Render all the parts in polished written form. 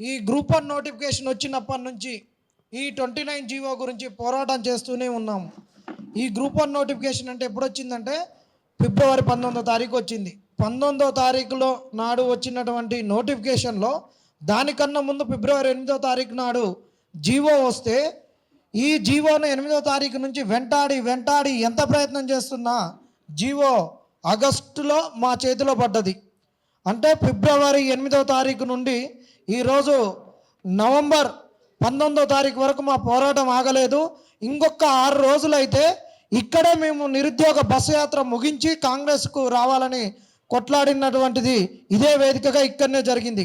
ఈ group 1 notification వచ్చినప్పటి నుంచి ఈ 29 జీవో గురించి పోరాటం చేస్తూనే ఉన్నాము. ఈ గ్రూప్ 1 నోటిఫికేషన్ అంటే ఎప్పుడు వచ్చిందంటే ఫిబ్రవరి 19వ తారీఖు వచ్చింది. 19వ తారీఖులో నాడు వచ్చినటువంటి నోటిఫికేషన్లో దానికన్నా ముందు ఫిబ్రవరి 8వ తారీఖు నాడు జీవో వస్తే ఈ జీవోను 8వ తారీఖు నుంచి వెంటాడి ఎంత ప్రయత్నం చేస్తున్నా జీవో ఆగస్టులో మా చేతిలో పడ్డది. అంటే ఫిబ్రవరి 8వ తారీఖు నుండి ఈరోజు నవంబర్ 19వ తారీఖు వరకు మా పోరాటం ఆగలేదు. ఇంకొక 6 రోజులైతే ఇక్కడే మేము నిరుద్యోగ బస్సు యాత్ర ముగించి కాంగ్రెస్కు రావాలని కొట్లాడినటువంటిది ఇదే వేదికగా ఇక్కడనే జరిగింది.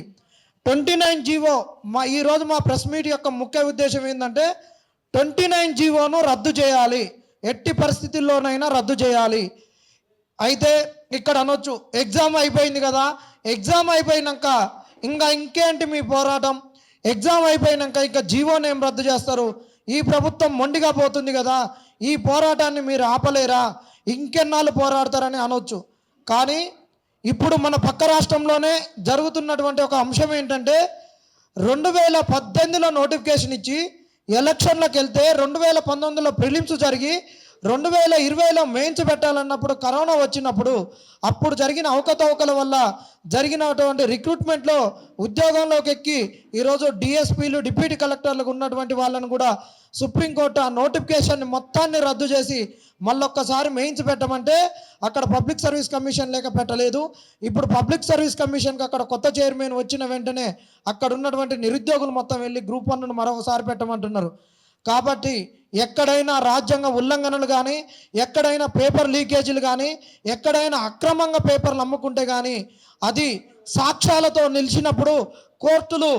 29 జీవో ఈరోజు మా ప్రెస్ మీట్ యొక్క ముఖ్య ఉద్దేశం ఏంటంటే 29 జీవోను రద్దు చేయాలి, ఎట్టి పరిస్థితుల్లోనైనా రద్దు చేయాలి. అయితే ఇక్కడ అనొచ్చు ఎగ్జామ్ అయిపోయింది కదా, ఎగ్జామ్ అయిపోయినాక ఇంకేంటి మీ పోరాటం, ఎగ్జామ్ అయిపోయినాక ఇంకా జీవోని ఏం రద్దు చేస్తారు, ఈ ప్రభుత్వం మొండిగా పోతుంది కదా, ఈ పోరాటాన్ని మీరు ఆపలేరా, ఇంకెన్నాళ్ళు పోరాడతారని అనొచ్చు. కానీ ఇప్పుడు మన పక్క రాష్ట్రంలోనే జరుగుతున్నటువంటి ఒక అంశం ఏంటంటే 2018లో నోటిఫికేషన్ ఇచ్చి ఎలక్షన్లకు వెళ్తే 2019లో ప్రిలిమ్స్ జరిగి 2020లో మెయిన్స్ పెట్టాలన్నప్పుడు కరోనా వచ్చినప్పుడు అప్పుడు జరిగిన అవకతవకల వల్ల జరిగినటువంటి రిక్రూట్మెంట్లో ఉద్యోగంలోకి ఎక్కి ఈరోజు డిఎస్పీలు డిప్యూటీ కలెక్టర్లకు ఉన్నటువంటి వాళ్ళను కూడా సుప్రీంకోర్టు ఆ నోటిఫికేషన్ని మొత్తాన్ని రద్దు చేసి మళ్ళొక్కసారి మెయిన్స్ పెట్టమంటే అక్కడ పబ్లిక్ సర్వీస్ కమిషన్ లేక పెట్టలేదు. ఇప్పుడు పబ్లిక్ సర్వీస్ కమిషన్కి అక్కడ కొత్త చైర్మన్ వచ్చిన వెంటనే అక్కడ ఉన్నటువంటి నిరుద్యోగులు మొత్తం వెళ్ళి గ్రూప్ 1ను మరొకసారి పెట్టమంటున్నారు. కాబట్టి ఎక్కడైనా రాజ్యాంగ ఉల్లంఘనలు కానీ, ఎక్కడైనా పేపర్ లీకేజీలు కానీ, ఎక్కడైనా అక్రమంగా పేపర్లు అమ్ముకుంటే కానీ అది సాక్ష్యాలతో నిలిచినప్పుడు కోర్టులు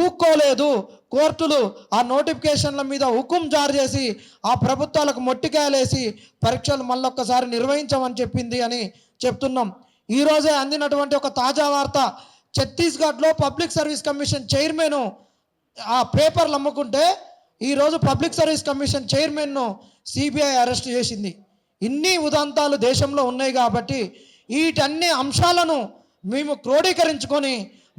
ఊక్కోలేదు. కోర్టులు ఆ నోటిఫికేషన్ల మీద హుకుం జారీ చేసి ఆ ప్రభుత్వాలకు మొట్టికాయలేసి పరీక్షలు మళ్ళొక్కసారి నిర్వహించమని చెప్పింది అని చెప్తున్నాం. ఈరోజే అందినటువంటి ఒక తాజా వార్త, ఛత్తీస్గఢ్లో పబ్లిక్ సర్వీస్ కమిషన్ చైర్మన్ ఆ పేపర్లు అమ్ముకుంటే ఈరోజు పబ్లిక్ సర్వీస్ కమిషన్ చైర్మన్ను సిబిఐ అరెస్ట్ చేసింది. ఇన్ని ఉదంతాలు దేశంలో ఉన్నాయి కాబట్టి వీటన్ని అంశాలను మేము క్రోడీకరించుకొని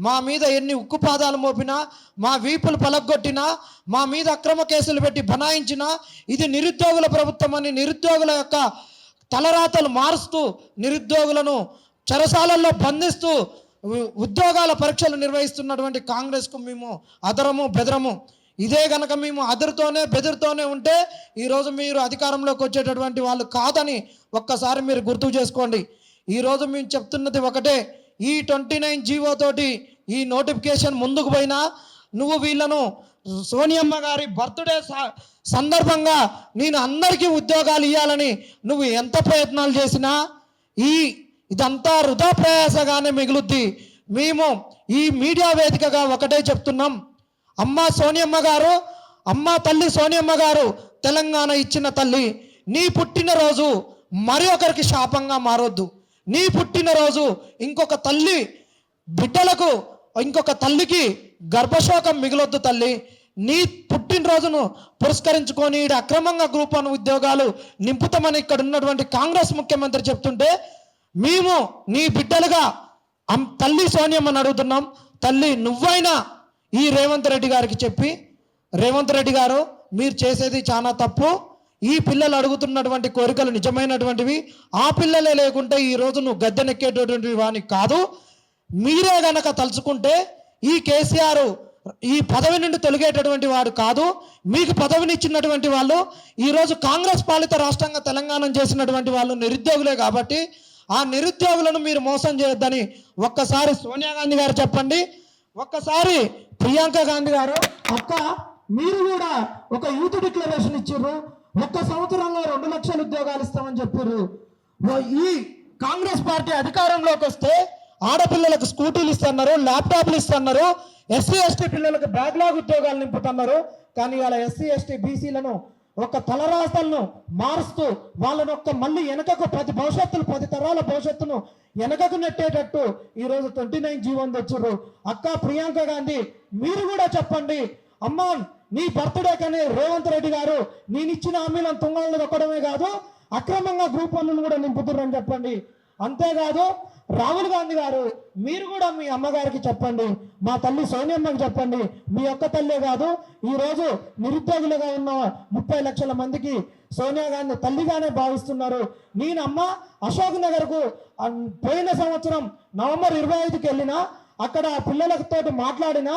మా మీద ఎన్ని ఉక్కుపాదాలు మోపినా, మా వీపులు పలగొట్టినా, మా మీద అక్రమ కేసులు పెట్టి బనాయించినా ఇది నిరుద్యోగుల ప్రభుత్వం అని నిరుద్యోగుల యొక్క తలరాతలు మారుస్తూ నిరుద్యోగులను చెరసాలల్లో బంధిస్తూ ఉద్యోగాల పరీక్షలు నిర్వహిస్తున్నటువంటి కాంగ్రెస్కు మేము అదరము బెదరము. ఇదే కనుక మేము అదురుతోనే బెదురుతోనే ఉంటే ఈరోజు మీరు అధికారంలోకి వచ్చేటటువంటి వాళ్ళు కాదని ఒక్కసారి మీరు గుర్తు చేసుకోండి. ఈరోజు మేము చెప్తున్నది ఒకటే, ఈ 29 జీవో తోటి ఈ నోటిఫికేషన్ ముందుకు పోయినా నువ్వు వీళ్ళను సోనియమ్మ గారి బర్త్డే సందర్భంగా నేను అందరికీ ఉద్యోగాలు ఇవ్వాలని నువ్వు ఎంత ప్రయత్నాలు చేసినా ఇదంతా వృధా ప్రయాసగానే మిగులుద్ది. మేము ఈ మీడియా వేదికగా ఒకటే చెప్తున్నాం, అమ్మ సోనియమ్మ గారు, అమ్మ తల్లి సోనియమ్మ గారు తెలంగాణ ఇచ్చిన తల్లి, నీ పుట్టినరోజు మరి ఒకరికి శాపంగా మారొద్దు. నీ పుట్టినరోజు ఇంకొక తల్లి బిడ్డలకు, ఇంకొక తల్లికి గర్భశోకం మిగిలొద్దు తల్లి. నీ పుట్టినరోజును పురస్కరించుకొని అక్రమంగా గ్రూప్ 1 ఉద్యోగాలు నింపుతామని ఇక్కడ ఉన్నటువంటి కాంగ్రెస్ ముఖ్యమంత్రి చెప్తుంటే మేము నీ బిడ్డలుగా తల్లి సోనియమ్మని అడుగుతున్నాం. తల్లి నువ్వైనా ఈ రేవంత్ రెడ్డి గారికి చెప్పి, రేవంత్ రెడ్డి గారు మీరు చేసేది చాలా తప్పు, ఈ పిల్లలు అడుగుతున్నటువంటి కోరికలు నిజమైనటువంటివి, ఆ పిల్లలే లేకుంటే ఈరోజు నువ్వు గద్దెనెక్కేటటువంటి వాని కాదు. మీరే గనక తలుచుకుంటే ఈ కేసీఆర్ ఈ పదవి నుండి తొలగేటటువంటి వాడు కాదు. మీకు పదవినిచ్చినటువంటి వాళ్ళు ఈరోజు కాంగ్రెస్ పాలిత రాష్ట్రంగా తెలంగాణ చేసినటువంటి వాళ్ళు నిరుద్యోగులే. కాబట్టి ఆ నిరుద్యోగులను మీరు మోసం చేయొద్దని ఒక్కసారి సోనియా గాంధీ గారు చెప్పండి, ఒక్కసారి ప్రియాంక గాంధీ గారు, అక్క మీరు కూడా ఒక యూత్ డిక్లరేషన్ ఇచ్చారు, 1 సంవత్సరంలో 2 లక్షల ఉద్యోగాలు ఇస్తామని చెప్పారు. ఈ కాంగ్రెస్ పార్టీ అధికారంలోకి వస్తే ఆడపిల్లలకు స్కూటీలు ఇస్తున్నారు, ల్యాప్టాప్లు ఇస్తున్నారు, ఎస్సీ ఎస్టీ పిల్లలకు బ్యాక్లాగ్ ఉద్యోగాలు నింపుతున్నారు. కానీ వాళ్ళ ఎస్సీ ఎస్టీ బీసీలను ఒక తలరాతలను మారుస్తూ వాళ్ళను మళ్ళీ వెనకకు 10 తరాల భవిష్యత్తును వెనకకు నెట్టేటట్టు ఈరోజు 29 జీవో తెచ్చారు. అక్క ప్రియాంక గాంధీ మీరు కూడా చెప్పండి, అమ్మా నీ బర్త్డే కానీ రేవంత్ రెడ్డి గారు నేను ఇచ్చిన హామీలను తుంగలను దొక్కడమే కాదు అక్రమంగా గ్రూప్ 1ను కూడా నింపుతున్నారని చెప్పండి. అంతేకాదు రాహుల్ గాంధీ గారు మీరు కూడా మీ అమ్మగారికి చెప్పండి, మా తల్లి సోనియమ్మకి చెప్పండి, మీ ఒక్క తల్లే కాదు ఈరోజు నిరుద్యోగులుగా ఉన్న 30 లక్షల మందికి సోనియా గాంధీ తల్లిగానే భావిస్తున్నారు. నేనమ్మ అశోక్ నగర్కు పోయిన సంవత్సరం నవంబర్ 25కి వెళ్ళినా అక్కడ పిల్లలతో మాట్లాడినా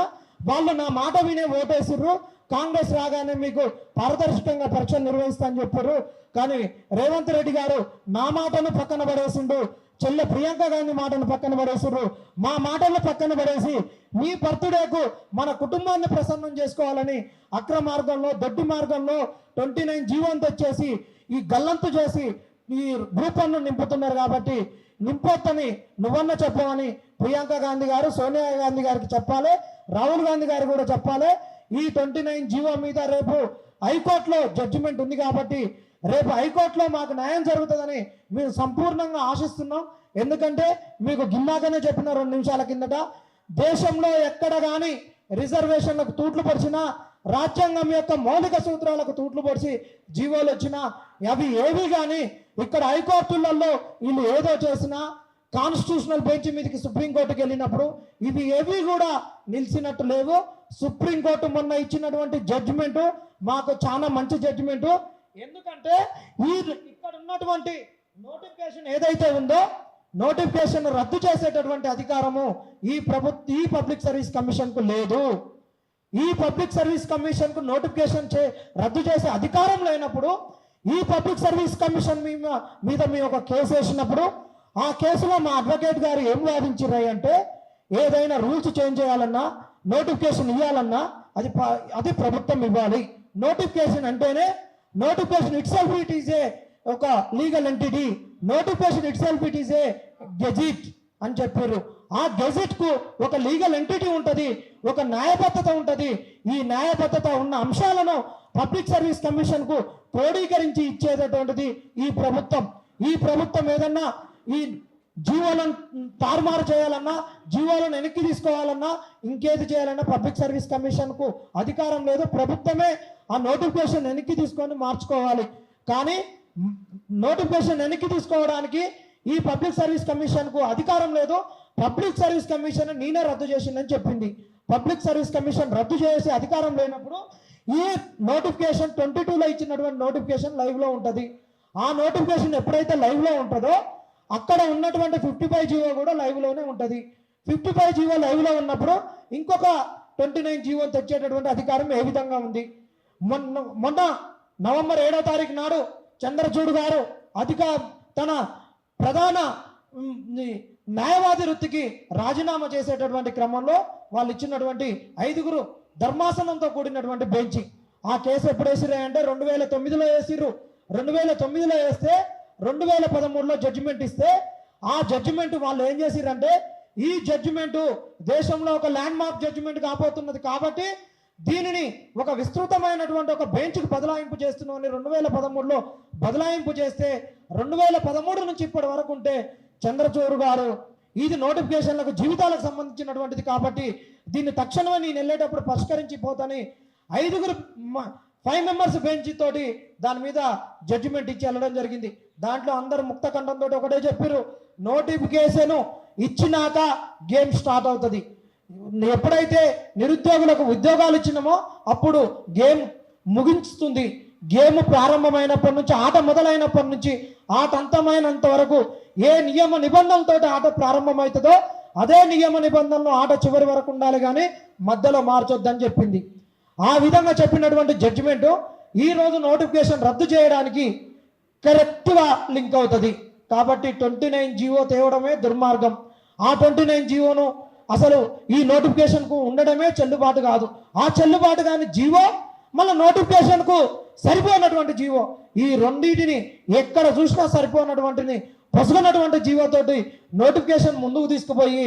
వాళ్ళు నా మాట వినే ఓటేసిర్రు. కాంగ్రెస్ రాగానే మీకు పారదర్శకంగా పరీక్షలు నిర్వహిస్తా అని చెప్పారు. కానీ రేవంత్ రెడ్డి గారు నా మాటను పక్కన పడేసిండు, చెల్లె ప్రియాంక గాంధీ మాటను పక్కన పడేసిండ్రు. మా మాటలను పక్కన పడేసి మీ బర్త్డేకు మన కుటుంబాన్ని ప్రసన్నం చేసుకోవాలని అక్రమ మార్గంలో దొడ్డి మార్గంలో 29 జీవోని తెచ్చేసి ఈ గల్లంతు చేసి ఈ గ్రూపన్ను నింపుతున్నారు. కాబట్టి నింపొద్దని నువ్వన్న చెప్పమని ప్రియాంక గాంధీ గారు సోనియా గాంధీ గారికి చెప్పాలి, రాహుల్ గాంధీ గారు కూడా చెప్పాలి. ఈ 29 జీవో మీద రేపు హైకోర్టులో జడ్జిమెంట్ ఉంది కాబట్టి రేపు హైకోర్టులో మాకు న్యాయం జరుగుతుందని మేము సంపూర్ణంగా ఆశిస్తున్నాం. ఎందుకంటే మీకు గిమ్మాకనే చెప్పిన 2 నిమిషాల కిందట దేశంలో ఎక్కడ కానీ రిజర్వేషన్లకు తూట్లు పరిచినా రాజ్యాంగం యొక్క మౌలిక సూత్రాలకు తూట్లు పొడిచి జీవోలు వచ్చినా అవి ఏవి కానీ ఇక్కడ హైకోర్టులలో వీళ్ళు ఏదో చేసినా కాన్స్టిట్యూషనల్ బెంచ్ మీదకి సుప్రీంకోర్టుకి వెళ్ళినప్పుడు ఇవి ఏవి కూడా నిలిచినట్టు లేవు. సుప్రీంకోర్టు మొన్న ఇచ్చినటువంటి జడ్జిమెంటు మాకు చాలా మంచి జడ్జిమెంటు. ఎందుకంటే ఇక్కడ ఉన్నటువంటి నోటిఫికేషన్ ఏదైతే ఉందో నోటిఫికేషన్ రద్దు చేసేటటువంటి అధికారము ఈ పబ్లిక్ సర్వీస్ కమిషన్కు లేదు. ఈ పబ్లిక్ సర్వీస్ కమిషన్కు నోటిఫికేషన్ రద్దు చేసే అధికారం లేనప్పుడు ఈ పబ్లిక్ సర్వీస్ కమిషన్ మీద మేము ఒక కేసు వేసినప్పుడు ఆ కేసులో మా అడ్వకేట్ గారు ఏం వాదించారంటే ఏదైనా రూల్స్ చేంజ్ చేయాలన్నా నోటిఫికేషన్ ఇవ్వాలన్నా అది ప్రభుత్వం ఇవ్వాలి. నోటిఫికేషన్ అంటేనే notification itself it is a ఒక legal entity, notification itself it is a gazette అని చెప్పారు. ఆ గెజిట్ కు ఒక లీగల్ ఎంటిటీ ఉంటుంది, ఒక న్యాయబద్ధత ఉంటుంది. ఈ న్యాయబద్ధత ఉన్న అంశాలను పబ్లిక్ సర్వీస్ కమిషన్ కు క్రోడీకరించి ఇచ్చేటటువంటిది ఈ ప్రభుత్వం ఏదన్నా ఈ జీవోలను తారుమారు చేయాలన్నా జీవోలను వెనక్కి తీసుకోవాలన్నా ఇంకేది చేయాలన్నా పబ్లిక్ సర్వీస్ కమిషన్ కు అధికారం లేదు. ప్రభుత్వమే ఆ నోటిఫికేషన్ వెనక్కి తీసుకొని మార్చుకోవాలి. కానీ నోటిఫికేషన్ వెనక్కి తీసుకోవడానికి ఈ పబ్లిక్ సర్వీస్ కమిషన్ కు అధికారం లేదు. పబ్లిక్ సర్వీస్ కమిషన్ నేనే రద్దు చేసిందని చెప్పింది. పబ్లిక్ సర్వీస్ కమిషన్ రద్దు చేసే అధికారం లేనప్పుడు ఈ నోటిఫికేషన్ 22లో ఇచ్చినటువంటి నోటిఫికేషన్ లైవ్ లో ఉంటుంది. ఆ నోటిఫికేషన్ ఎప్పుడైతే లైవ్ లో ఉంటుందో అక్కడ ఉన్నటువంటి 55 జీవో కూడా లైవ్ లోనే ఉంటుంది. 55 జీవో లైవ్ లో ఉన్నప్పుడు ఇంకొక 29 జీవో తెచ్చేటటువంటి అధికారం ఏ విధంగా ఉంది? మొన్న నవంబర్ 7వ తారీఖు నాడు చంద్రచూడ్ గారు తన ప్రధాన న్యాయవాది వృత్తికి రాజీనామా చేసేటటువంటి క్రమంలో వాళ్ళు ఇచ్చినటువంటి 5గురు ధర్మాసనంతో కూడినటువంటి బెంచ్ ఆ కేసు ఎప్పుడు వేసిరంటే 2009లో వేసిర్రు. 2009లో వేస్తే 2013లో జడ్జిమెంట్ ఇస్తే ఆ జడ్జిమెంట్ వాళ్ళు ఏం చేసిరంటే ఈ జడ్జిమెంట్ దేశంలో ఒక ల్యాండ్ మార్క్ జడ్జిమెంట్ కాబోతున్నది కాబట్టి దీనిని ఒక విస్తృతమైనటువంటి ఒక బెంచ్కి బదలాయింపు చేస్తున్నామని 2013లో బదలాయింపు చేస్తే 2013 నుంచి ఇప్పటి వరకు ఉంటే చంద్రచూడ్ గారు ఇది నోటిఫికేషన్లకు జీవితాలకు సంబంధించినటువంటిది కాబట్టి దీన్ని తక్షణమే నేను వెళ్ళేటప్పుడు పరిష్కరించి పోతాని 5 మెంబర్స్ బెంచ్ తోటి దాని మీద జడ్జిమెంట్ ఇచ్చి వెళ్ళడం జరిగింది. దాంట్లో అందరు ముక్త కంఠంతో ఒకటే చెప్పారు, నోటిఫికేషన్ ఇచ్చినాక గేమ్ స్టార్ట్ అవుతుంది. ఎప్పుడైతే నిరుద్యోగులకు ఉద్యోగాలు ఇచ్చినామో అప్పుడు గేమ్ ముగించుతుంది. గేమ్ ప్రారంభమైనప్పటి నుంచి ఆట మొదలైనప్పటి నుంచి ఆట అంతమైనంత వరకు ఏ నియమ నిబంధనలతో ఆట ప్రారంభమవుతుందో అదే నియమ నిబంధనలు ఆట చివరి వరకు ఉండాలి కానీ మధ్యలో మార్చొద్దని చెప్పింది. ఆ విధంగా చెప్పినటువంటి జడ్జిమెంట్ ఈ రోజు నోటిఫికేషన్ రద్దు చేయడానికి కరెక్ట్గా లింక్ అవుతుంది. కాబట్టి 29 జీవో తేవడమే దుర్మార్గం. ఆ 29 జీవోను అసలు ఈ నోటిఫికేషన్కు ఉండడమే చెల్లుబాటు కాదు. ఆ చెల్లుబాటు కాని జీవో మళ్ళీ నోటిఫికేషన్కు సరిపోయినటువంటి జీవో, ఈ రెండింటిని ఎక్కడ చూసినా సరిపోయినటువంటిని పొసగనటువంటి జీవోతోటి నోటిఫికేషన్ ముందుకు తీసుకుపోయి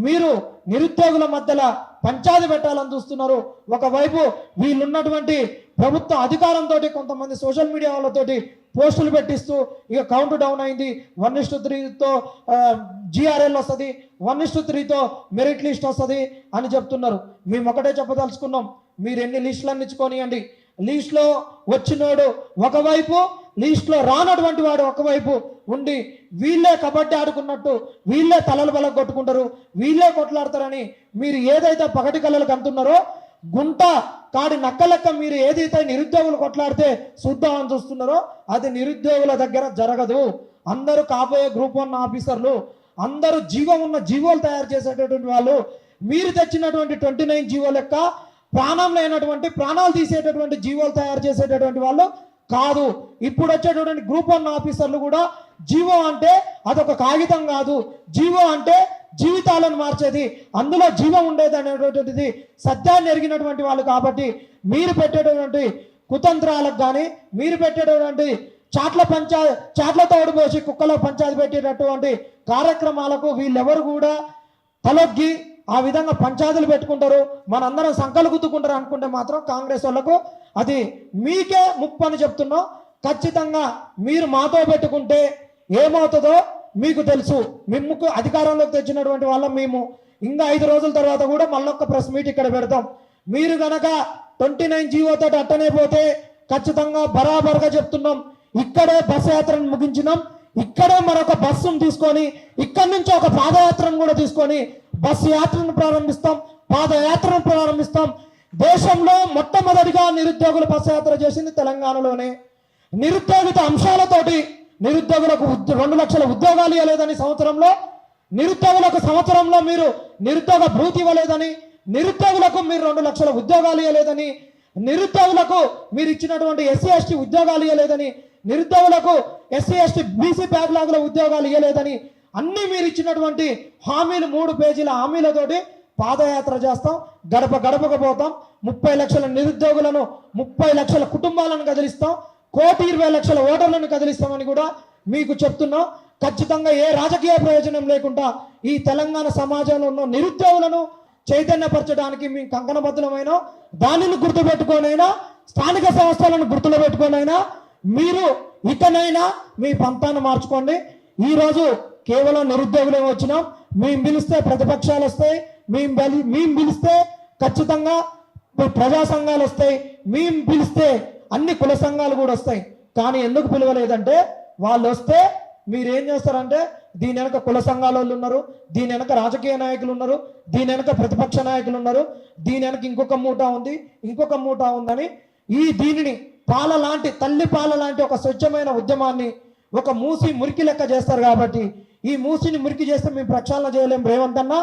మీరు నిరుద్యోగుల మధ్యలో పంచాది పెట్టాలని చూస్తున్నారు. ఒకవైపు వీళ్ళున్నటువంటి ప్రభుత్వ అధికారంతో కొంతమంది సోషల్ మీడియా వాళ్ళతోటి పోస్టులు పెట్టిస్తూ ఇక కౌంట్ డౌన్ అయింది, 1:3తో GRL వస్తుంది, 1:3తో మెరిట్ లిస్ట్ వస్తుంది అని చెప్తున్నారు. మేము ఒకటే చెప్పదలుచుకున్నాం, మీరు ఎన్ని లిస్టులన్నీ ఇచ్చుకోనియండి, లిస్టులో వచ్చినోడు ఒకవైపు, లిస్టులో రానటువంటి వాడు ఒకవైపు ఉండి వీళ్ళే కబడ్డీ ఆడుకున్నట్టు వీళ్ళే తలలు బల కొట్టుకుంటారు, వీళ్ళే కొట్లాడతారని మీరు ఏదైతే పగటి కళలకు అంటున్నారో, గుంట కాడి నక్కలెక్క మీరు ఏదైతే నిరుద్యోగులు కొట్లాడితే చూద్దామని చూస్తున్నారో అది నిరుద్యోగుల దగ్గర జరగదు. అందరూ కాబోయే గ్రూప్ 1 ఆఫీసర్లు, అందరూ జీవం ఉన్న జీవోలు తయారు చేసేటటువంటి వాళ్ళు. మీరు తెచ్చినటువంటి 29 జీవో లెక్క ప్రాణం లేనటువంటి, ప్రాణాలు తీసేటటువంటి జీవోలు తయారు చేసేటటువంటి వాళ్ళు కాదు. ఇప్పుడు వచ్చేటటువంటి గ్రూప్ 1 ఆఫీసర్లు కూడా జీవో అంటే అదొక కాగితం కాదు, జీవో అంటే జీవితాలను మార్చేది, అందులో జీవం ఉండేది అనేటటువంటిది సత్యాన్ని ఎరిగినటువంటి వాళ్ళు. కాబట్టి మీరు పెట్టేటటువంటి కుతంత్రాలకు కానీ, మీరు పెట్టేటటువంటి చాట్లతో ఓడిపోసి కుక్కలో పంచాయతీ పెట్టేటటువంటి కార్యక్రమాలకు వీళ్ళెవరు కూడా తలొగ్గి ఆ విధంగా పంచాయతీలు పెట్టుకుంటారు, మనందరం సంకలు గుద్దుకుంటారు అనుకుంటే మాత్రం కాంగ్రెస్ వాళ్ళకు అది మీకే ముప్పు అని చెప్తున్నాం. ఖచ్చితంగా మీరు మాతో పెట్టుకుంటే ఏమవుతుందో మీకు తెలుసు. మిమ్ముకు అధికారంలోకి తెచ్చినటువంటి వాళ్ళం మేము. ఇంకా 5 రోజుల తర్వాత కూడా మళ్ళొక్క ప్రెస్ మీట్ ఇక్కడ పెడతాం. మీరు గనక 29 జీవోతో అట్టనే పోతే ఖచ్చితంగా బరాబర్గా చెప్తున్నాం, ఇక్కడే బస్ యాత్రను ముగించినాం, ఇక్కడే మరొక బస్సును తీసుకొని ఇక్కడి నుంచి ఒక పాదయాత్రను కూడా తీసుకొని బస్సు యాత్రను ప్రారంభిస్తాం, పాదయాత్రను ప్రారంభిస్తాం. దేశంలో మొట్టమొదటిగా నిరుద్యోగులు బస్సు యాత్ర చేసింది తెలంగాణలోనే. నిరుద్యోగిత అంశాలతోటి నిరుద్యోగులకు 2 లక్షల ఉద్యోగాలు ఇవ్వలేదని సంవత్సరంలో, నిరుద్యోగులకు సంవత్సరంలో మీరు నిరుద్యోగ భృతి ఇవ్వలేదని, నిరుద్యోగులకు మీరు 2 లక్షల ఉద్యోగాలు ఇవ్వలేదని, నిరుద్యోగులకు మీరు ఇచ్చినటువంటి ఎస్సీ ఎస్టీ ఉద్యోగాలు ఇవ్వలేదని, నిరుద్యోగులకు ఎస్సీ ఎస్టీ బీసీ బ్యాక్లాగుల ఉద్యోగాలు ఇవ్వలేదని, అన్ని మీరు ఇచ్చినటువంటి హామీలు 3 పేజీల హామీలతోటి పాదయాత్ర చేస్తాం, గడప గడపకు పోతాం, 30 లక్షల నిరుద్యోగులను 30 లక్షల కుటుంబాలను కదిలిస్తాం, 1,20,00,000 ఓటర్లను కదిలిస్తామని కూడా మీకు చెప్తున్నాం. ఖచ్చితంగా ఏ రాజకీయ ప్రయోజనం లేకుండా ఈ తెలంగాణ సమాజంలో ఉన్న నిరుద్యోగులను చైతన్యపరచడానికి మేము కంకణబద్ధమైన, దానిని గుర్తుపెట్టుకోనైనా, స్థానిక సంస్థలను గుర్తులో పెట్టుకోనైనా మీరు ఇకనైనా మీ పంతాన్ని మార్చుకోండి. ఈరోజు కేవలం నిరుద్యోగులే వచ్చినాం, మేము పిలిస్తే ప్రతిపక్షాలు వస్తాయి, మేము పిలిస్తే ఖచ్చితంగా ప్రజా సంఘాలు వస్తాయి, మేము పిలిస్తే అన్ని కుల సంఘాలు కూడా వస్తాయి. కానీ ఎందుకు పిలవలేదంటే వాళ్ళు వస్తే మీరు ఏం చేస్తారంటే దీని వెనక కుల సంఘాల వాళ్ళు ఉన్నారు, దీని వెనక రాజకీయ నాయకులు ఉన్నారు, దీని వెనక ప్రతిపక్ష నాయకులు ఉన్నారు, దీని వెనక ఇంకొక మూటా ఉంది, ఇంకొక మూటా ఉందని దీనిని పాల లాంటి, తల్లి పాల లాంటి ఒక స్వచ్ఛమైన ఉద్యమాన్ని ఒక మూసి మురికి లెక్క చేస్తారు. కాబట్టి ఈ మూసిని మురికి చేస్తే మేము ప్రక్షాళన చేయలేం రేవంత్ అన్న.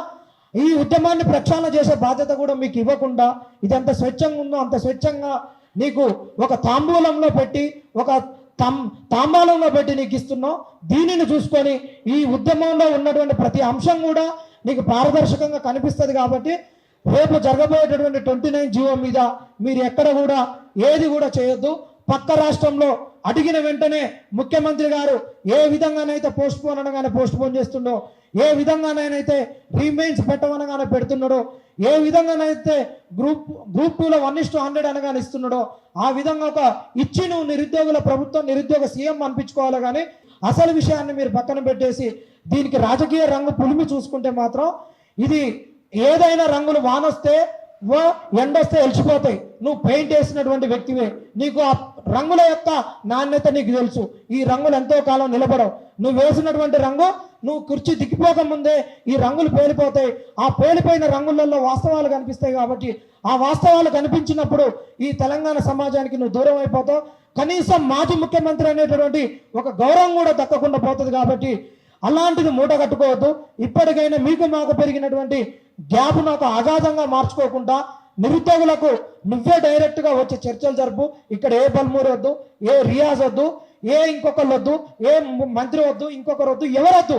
ఈ ఉద్యమాన్ని ప్రక్షాళన చేసే బాధ్యత కూడా మీకు ఇవ్వకుండా ఇది ఎంత స్వచ్ఛంగా ఉందో అంత స్వచ్ఛంగా నీకు ఒక తాంబూలంలో పెట్టి, ఒక తాంబాలంలో పెట్టి నీకు ఇస్తున్నాం. దీనిని చూసుకొని ఈ ఉద్యమంలో ఉన్నటువంటి ప్రతి అంశం కూడా నీకు పారదర్శకంగా కనిపిస్తుంది. కాబట్టి రేపు జరగబోయేటటువంటి 29 జీవో మీద మీరు ఎక్కడ కూడా ఏది కూడా చేయొద్దు. పక్క రాష్ట్రంలో అడిగిన వెంటనే ముఖ్యమంత్రి గారు ఏ విధంగానైతే పోస్ట్ పోన్ అనగానే పోస్ట్ పోన్ చేస్తుండో, ఏ విధంగానైతే రీమైన్స్ పెట్టమనగానే పెడుతున్నాడో, ఏ విధంగానైతే గ్రూప్ 2లో 1:100 అనగానే ఇస్తున్నాడో, ఆ విధంగా ఒక ఇచ్చి నువ్వు నిరుద్యోగుల ప్రభుత్వం, నిరుద్యోగ సీఎం అనిపించుకోవాలి. కానీ అసలు విషయాన్ని మీరు పక్కన పెట్టేసి దీనికి రాజకీయ రంగు పులిమి చూసుకుంటే మాత్రం ఇది ఏదైనా రంగులు వానొస్తే ఎండొస్తే ఎలిచిపోతాయి. నువ్వు పెయింట్ వేసినటువంటి వ్యక్తివే, నీకు ఆ రంగుల యొక్క నాణ్యత నీకు తెలుసు. ఈ రంగులు ఎంతో కాలం నిలబడవు. నువ్వు వేసినటువంటి రంగు నువ్వు కుర్చీ దిగిపోక ముందే ఈ రంగులు పేలిపోతాయి. ఆ పేలిపోయిన రంగులలో వాస్తవాలు కనిపిస్తాయి. కాబట్టి ఆ వాస్తవాలు కనిపించినప్పుడు ఈ తెలంగాణ సమాజానికి నువ్వు దూరం అయిపోతావు. కనీసం మాజీ ముఖ్యమంత్రి అనేటటువంటి ఒక గౌరవం కూడా దక్కకుండా పోతుంది. కాబట్టి అలాంటిది మూట కట్టుకోవద్దు. ఇప్పటికైనా మీకు మాకు పెరిగినటువంటి గ్యాప్ నాకు అగాధంగా మార్చుకోకుండా నిరుద్యోగులకు నువ్వే డైరెక్ట్గా వచ్చి చర్చలు జరుపు. ఇక్కడ ఏ బల్మూరి వద్దు, ఏ రియాజ్ వద్దు, ఏ ఇంకొకరు వద్దు, ఏ మంత్రి వద్దు, ఇంకొకరు వద్దు, ఎవరొద్దు.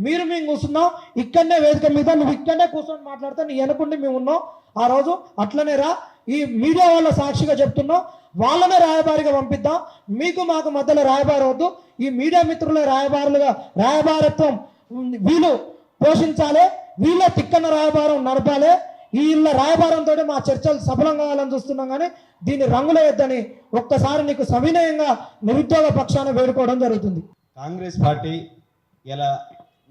మేము కూర్చున్నాం ఇక్కడనే వేదిక మీద, నువ్వు ఇక్కడనే కూర్చొని మాట్లాడితే నీ వెనుకుండి మేము ఉన్నాం. ఆ రోజు అట్లనే రా. ఈ మీడియా వాళ్ళ సాక్షిగా చెప్తున్నాం, వాళ్ళనే రాయబారిగా పంపిద్దాం. మీకు మాకు మధ్యలో రాయబారి వద్దు. ఈ మీడియా మిత్రులే రాయబారులుగా, రాయబారత్వం వీళ్ళు పోషించాలి, వీళ్ళ తిక్కన రాయబారం నడపాలి. వీళ్ళ రాయబారంతో మా చర్చలు సఫలం కావాలని చూస్తున్నాం. కానీ దీన్ని రంగులేయొద్దని ఒక్కసారి నీకు సవినయంగా నిరుద్యోగ పక్షాన వేడుకోవడం జరుగుతుంది. కాంగ్రెస్ పార్టీ ఇలా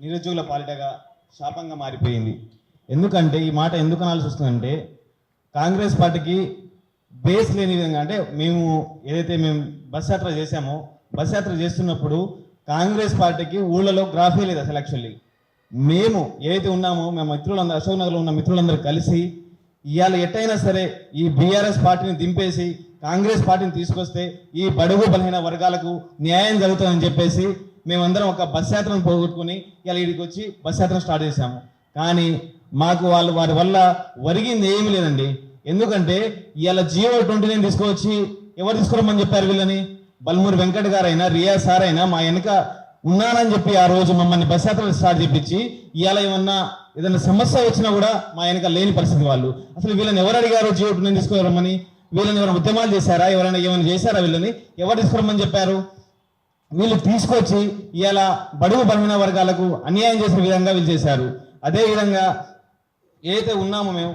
నిరుద్యోగుల పాలిటగా శాపంగా మారిపోయింది. ఎందుకంటే ఈ మాట ఎందుకు అనాల్సి వస్తుందంటే కాంగ్రెస్ పార్టీకి బేస్ లేని విధంగా, అంటే మేము ఏదైతే మేము బస్ యాత్ర చేశామో, బస్ యాత్ర చేస్తున్నప్పుడు కాంగ్రెస్ పార్టీకి ఊళ్ళలో గ్రాఫీ లేదు అసలు. యాక్చువల్లీ మేము ఏదైతే ఉన్నామో, మేము మిత్రులందరూ, అశోక్ నగర్లో ఉన్న మిత్రులందరూ కలిసి ఇవాళ ఎట్టయినా సరే ఈ బీఆర్ఎస్ పార్టీని దింపేసి కాంగ్రెస్ పార్టీని తీసుకొస్తే ఈ బడుగు బలహీన వర్గాలకు న్యాయం జరుగుతుందని చెప్పేసి మేమందరం ఒక బస్ యాత్రను పోగొట్టుకుని ఇలా ఇక్కడికి వచ్చి బస్ యాత్ర స్టార్ట్ చేశాము. కానీ మాకు వారి వల్ల ఒరిగింది ఏమీ లేదండి. ఎందుకంటే ఇవాళ GO29 తీసుకొచ్చి ఎవరు తీసుకురమ్మని చెప్పారు వీళ్ళని? బల్మూరి వెంకట్ గారైనా, రియా సార్ అయినా మా వెనక ఉన్నానని చెప్పి ఆ రోజు మమ్మల్ని బస్ యాత్ర స్టార్ట్ చేపించి ఇవాళ ఏదైనా సమస్య వచ్చినా కూడా మా వెనక లేని పరిస్థితి వాళ్ళు. అసలు వీళ్ళని ఎవరు అడిగారు GO29 తీసుకురమ్మని? వీళ్ళని ఎవరైనా ఉద్యమాలు చేశారా? ఏమైనా చేశారా? వీళ్ళని ఎవరు తీసుకురమ్మని చెప్పారు? వీళ్ళు తీసుకొచ్చి ఇవాళ బడుగు బలహీన వర్గాలకు అన్యాయం చేసిన విధంగా వీళ్ళు చేశారు. అదేవిధంగా ఏదైతే ఉన్నామో మేము